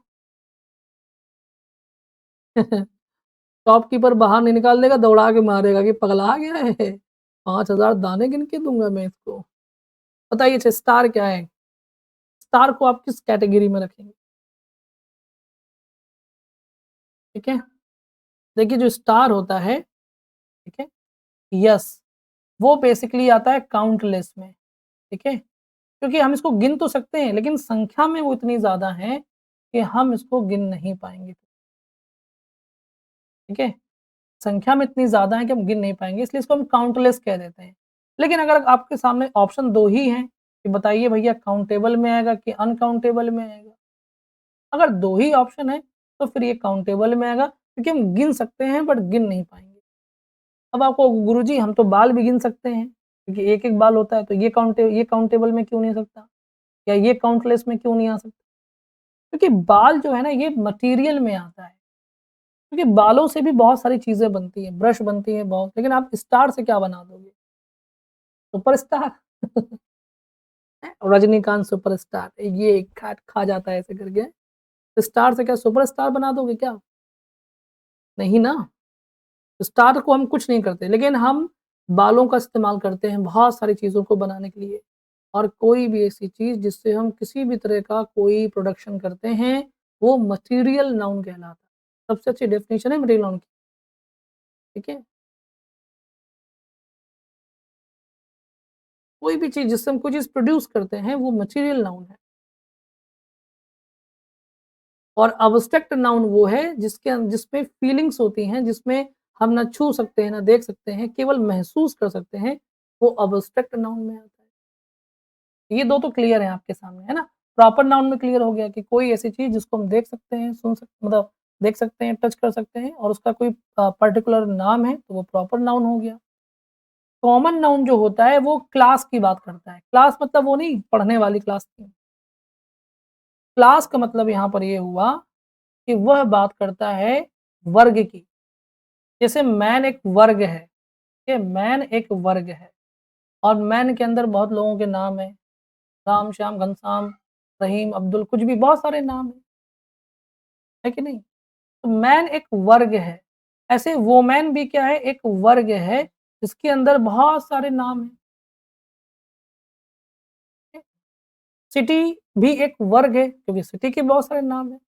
शॉपकीपर बाहर नहीं निकाल देगा, दौड़ा के मारेगा कि पगला गया है? 5000 दाने गिन के दूँगा मैं इसको। बताइए अच्छा स्टार क्या है? स्टार को आप किस कैटेगरी में रखेंगे? ठीक है? देखिए जो स्टार होता है, ठीक है? यस, वो बेसिकली आता है काउंटलेस में, ठीक है? क्योंकि हम इसको गिन तो सकते हैं, लेकिन संख्या में वो इतनी ज़्यादा है कि हम इसको गिन नहीं पाएँगे, ठीक है? संख्या में इतनी ज़्यादा है कि हम गिन नहीं पाएँगे, इसलिए इसको हम काउंटलेस कह देते हैं। लेकिन अगर आपके सामने ऑप्शन 2 ही हैं कि बताइए भैया काउंटेबल में आएगा कि अनकाउंटेबल में आएगा? अगर 2 ही ऑप्शन है, तो फिर ये काउंटेबल में आएगा क्योंकि हम गिन सकते हैं बट गिन नहीं पाएँगे। अब आपको गुरुजी हम तो बाल भी गिन सकते हैं, क्योंकि एक-एक बाल होता है, तो ये काउंटेबल में क्यों नहीं आ सकता? या ये काउंटलेस में क्यों नहीं आ सकता? क्योंकि बाल जो है ना ये मटीरियल में आता है, क्योंकि बालों से भी बहुत सारी चीज़ें बनती हैं, ब्रश बनती हैं बहुत, लेकिन आप स्टार से क्या बना दोगे? सुपरस्टार रजनीकांत सुपरस्टार, ये खा जाता है ऐसे करके, स्टार से क्या सुपरस्टार बना दोगे क्या? नहीं ना, स्टार को हम कुछ नहीं करते, लेकिन हम बालों का इस्तेमाल करते हैं बहुत सारी चीज़ों को बनाने के लिए। और कोई भी ऐसी चीज़ जिससे हम किसी भी तरह का कोई प्रोडक्शन करते हैं, वो मटीरियल नाउन कहलाता है। सबसे अच्छी डेफिनेशन है मटीरियल नाउन की, ठीक है? कोई भी चीज़ जिससे हम कोई चीज़ प्रोड्यूस करते हैं वो मटीरियल नाउन है। और एब्स्ट्रैक्ट नाउन वो है जिसमें फीलिंग्स होती हैं, जिसमें हम ना छू सकते हैं, ना देख सकते हैं, केवल महसूस कर सकते हैं, वो एब्स्ट्रैक्ट नाउन में आता है। ये 2 तो क्लियर हैं आपके सामने, है ना? प्रॉपर नाउन में क्लियर हो गया कि कोई ऐसी चीज़ जिसको हम देख सकते हैं, सुन सक मतलब देख सकते हैं, टच कर सकते हैं और उसका कोई पर्टिकुलर नाम है, तो वो प्रॉपर नाउन हो गया। कॉमन नाउन जो होता है वो क्लास की बात करता है। क्लास मतलब वो नहीं पढ़ने वाली क्लास नहीं। क्लास का मतलब यहाँ पर ये हुआ कि वह बात करता है वर्ग की। जैसे मैन एक वर्ग है, ये मैन एक वर्ग है और मैन के अंदर बहुत लोगों के नाम हैं, राम, श्याम, घनश्याम, रहीम, अब्दुल कुछ भी बहुत सारे नाम हैं, है कि नहीं? तो मैन एक वर्ग है, ऐसे वूमेन भी क्या है एक वर्ग है, जिसके अंदर बहुत सारे नाम हैं। सिटी भी एक वर्ग है, क्योंकि सिटी के बहुत सारे नाम हैं।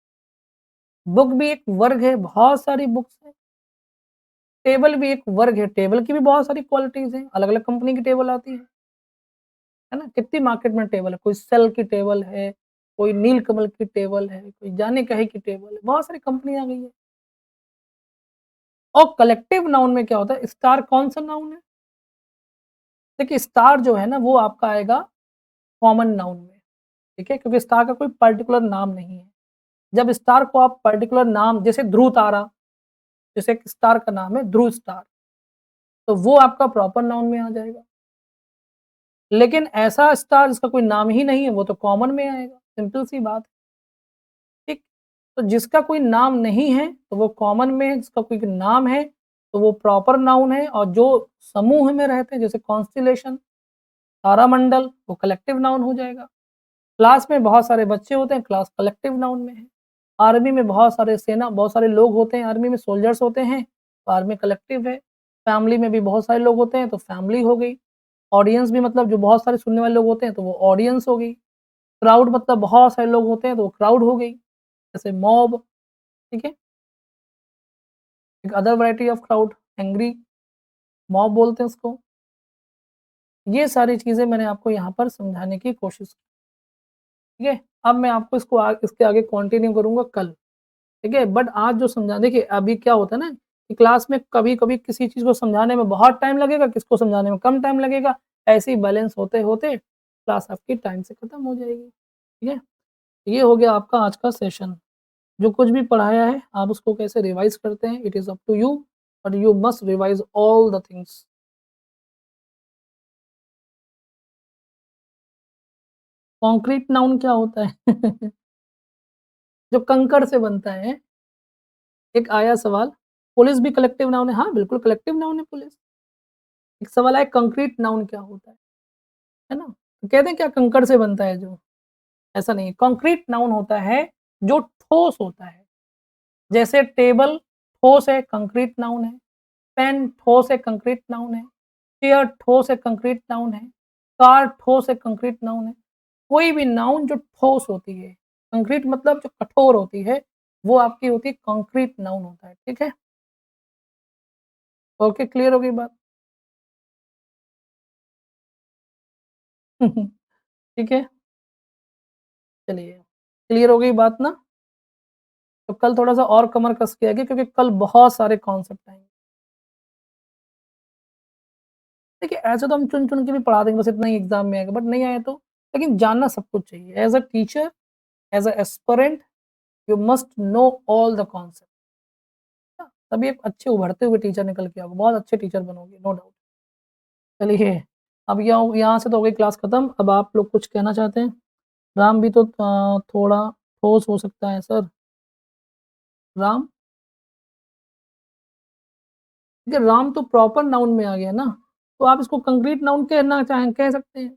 बुक भी एक वर्ग है, बहुत सारी बुक्स हैं। टेबल भी एक वर्ग है, टेबल की भी बहुत सारी क्वालिटीज़ हैं, अलग-अलग कंपनी की टेबल आती है ना? कितनी मार्केट में टेबल है, कोई सेल की टेबल है, कोई नीलकमल की टेबल है, कोई जाने कहे की टेबल है, बहुत सारी कंपनी आ गई है। और कलेक्टिव नाउन में क्या होता है, स्टार कौन-सा नाउन है? देखिए स्टार जो है ना वो आपका आएगा कॉमन नाउन में, ठीक है? क्योंकि स्टार का कोई पर्टिकुलर नाम नहीं है। जब स्टार को आप पर्टिकुलर नाम जैसे ध्रुव तारा, जैसे एक स्टार का नाम है ध्रुव स्टार, तो वो आपका प्रॉपर नाउन में आ जाएगा। लेकिन ऐसा स्टार जिसका कोई नाम ही नहीं है, वो तो कॉमन में आएगा, सिंपल सी बात है, ठीक? तो जिसका कोई नाम नहीं है, तो वो कॉमन में है, जिसका कोई नाम है, तो वो प्रॉपर नाउन है और जो समूह में रहते हैं, जैसे कॉन्स्टेलेशन, तारामंडल, वो कलेक्टिव नाउन हो जाएगा। क्लास में बहुत सारे बच्चे होते हैं, क्लास कलेक्टिव नाउन में है। आर्मी में बहुत सारे सेना बहुत सारे लोग होते हैं, आर्मी में सोल्जर्स होते हैं, तो आर्मी कलेक्टिव है। फैमिली में भी बहुत सारे लोग होते हैं, तो फैमिली हो गई। ऑडियंस भी मतलब जो बहुत सारे सुनने वाले लोग होते हैं, तो वो ऑडियंस हो गई। क्राउड मतलब बहुत सारे लोग होते हैं, तो वो क्राउड हो गई। जैसे मॉब, ठीक है? एक other variety of crowd, angry, mob बोलते हैं उसको। ये सारी चीज़ें मैंने आपको यहाँ पर समझाने की कोशिश की, ठीक है? अब मैं आपको इसके आगे कंटिन्यू करूँगा कल। ठीक है? बट आज जो समझा देखिए अभी क्या होता है ना कि क्लास में कभी-कभी किसी चीज़ को समझाने में बहुत टाइम लगेगा, किसको समझाने में कम टाइम लगेगा। ऐसे ही बैलेंस होते-होते क्लास आपकी टाइम से खत्म हो जाएगी। ठीक है? ये हो गया आपका आज का सेशन। जो कुछ भी पढ़ाया है आप उसको कैसे रिवाइज़ करते हैं it is up to you but you must revise all the things. Concrete noun क्या होता है? जो कंकड़ से बनता है। एक आया सवाल, पुलिस भी कलेक्टिव नाउन है? हाँ, बिल्कुल कलेक्टिव नाउन है पुलिस। एक सवाल आया कंक्रीट नाउन क्या होता है ना? तो कहते हैं क्या कंकड़ से बनता है जो, ऐसा नहीं है। कंक्रीट नाउन होता है जो ठोस होता है। जैसे टेबल ठोस है, कंक्रीट नाउन है। पेन ठोस है, कंक्रीट नाउन है। चेयर ठोस है, कंक्रीट नाउन है। कार ठोस है, कंक्रीट नाउन है। कोई भी नाउन जो ठोस होती है, कंक्रीट मतलब जो कठोर होती है, वो आपकी होती है कंक्रीट नाउन होता है, ठीक है? ओके, क्लियर हो गई बात? ठीक है, चलिए, क्लियर हो गई बात ना? तो कल थोड़ा-सा और कमर कस के आइए क्योंकि कल बहुत सारे कॉन्सेप्ट आएँगे। देखिए, ऐसे तो हम चुन-चुन के भी पढ़ा देंगे, बस इतना ही एग्ज़ाम में आएगा, बट नहीं आया तो लेकिन जानना सब कुछ चाहिए। As a teacher, as a aspirant, you must know all the concept ना, तभी एक अच्छे उभरते हुए टीचर निकल के आओगे, बहुत अच्छे टीचर बनोगे, नो डाउट। चलिए, अब यहाँ यहाँ से तो हो गई क्लास खत्म, अब आप लोग कुछ कहना चाहते हैं? राम भी तो थोड़ा ठोस हो सकता है सर, राम? देखिए, राम तो प्रॉपर नाउन में आ गया ना, तो आप इसको कंक्रीट नाउन कहना चाहें कह सकते हैं।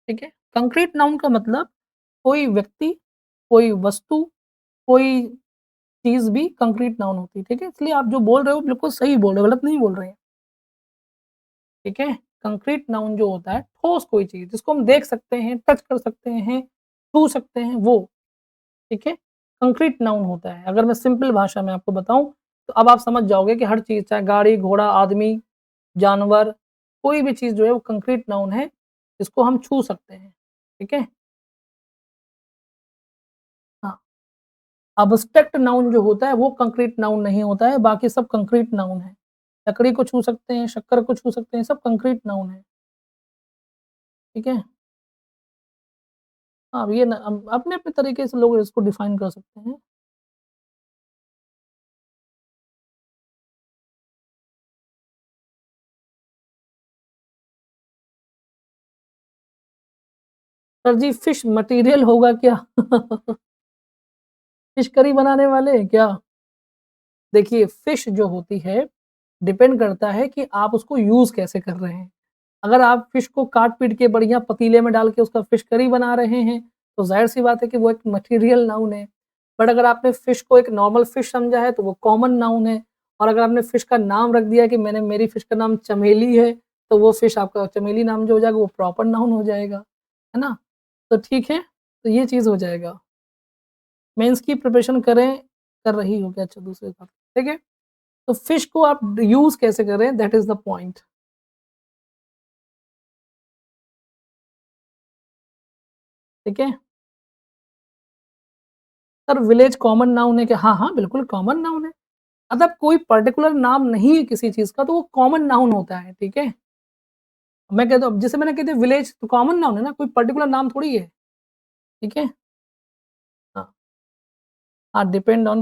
ठीक है? कंक्रीट नाउन का मतलब कोई व्यक्ति, कोई वस्तु, कोई चीज़ भी कंक्रीट नाउन होती है, ठीक है? इसलिए आप जो बोल रहे हो बिल्कुल सही बोल रहे हो, गलत नहीं बोल रहे हैं, ठीक है? कंक्रीट नाउन जो होता है ठोस कोई चीज़ जिसको हम देख सकते हैं, टच कर सकते हैं, छू सकते हैं वो, ठीक है? कंक्रीट नाउन होता है। अगर मैं सिंपल भाषा में आपको बताऊँ, तो अब आप समझ जाओगे कि हर चीज़ चाहे गाड़ी, घोड़ा, आदमी, जानवर, कोई भी चीज़ जो है वो कंक्रीट नाउन है, जिसको हम छू सकते हैं, ठीक है? हाँ। एब्स्ट्रैक्ट नाउन जो होता है वो कंक्रीट नाउन नहीं होता है, बाकी सब कंक्रीट नाउन है। लकड़ी को छू सकते हैं, शक्कर को छू सकते हैं, सब कंक्रीट नाउन है, ठीक है? हाँ, ये ना अपने-अपने तरीके से लोग इसको डिफाइन कर सकते हैं। सर जी फिश मटीरियल होगा क्या? फिश करी बनाने वाले क्या? देखिए फिश जो होती है, डिपेंड करता है कि आप उसको यूज़ कैसे कर रहे हैं। अगर आप फिश को काट-पीट के बढ़िया पतीले में डाल के उसका फिश करी बना रहे हैं, तो ज़ाहिर-सी बात है कि वो एक मटीरियल नाउन है। बट अगर आपने फिश को एक नॉर्मल फिश समझा है, तो वो कॉमन नाउन है। और अगर आपने फिश का नाम रख दिया कि मैंने मेरी फिश का नाम चमेली है, तो वो फिश आपका चमेली नाम जो हो जाएगा, वो प्रॉपर नाउन हो जाएगा। है ना? तो ठीक है, तो ये चीज़ हो जाएगा। मेंस की प्रिपरेशन करें, कर रही हो क्या? अच्छा दूसरे का, ठीक है? तो फिश को आप यूज़ कैसे करें दैट इज़ द पॉइंट, ठीक है? सर विलेज कॉमन नाउन है क्या? हाँ, हाँ, बिल्कुल कॉमन नाउन है। मतलब कोई पर्टिकुलर नाम नहीं है किसी चीज़ का तो वो कॉमन नाउन होता है, ठीक है? मैं कहता हूँ जैसे मैंने कह दिया विलेज तो कॉमन नाउन है ना, कोई पर्टिकुलर नाम थोड़ी है, ठीक है? हाँ, हाँ, डिपेंड ऑन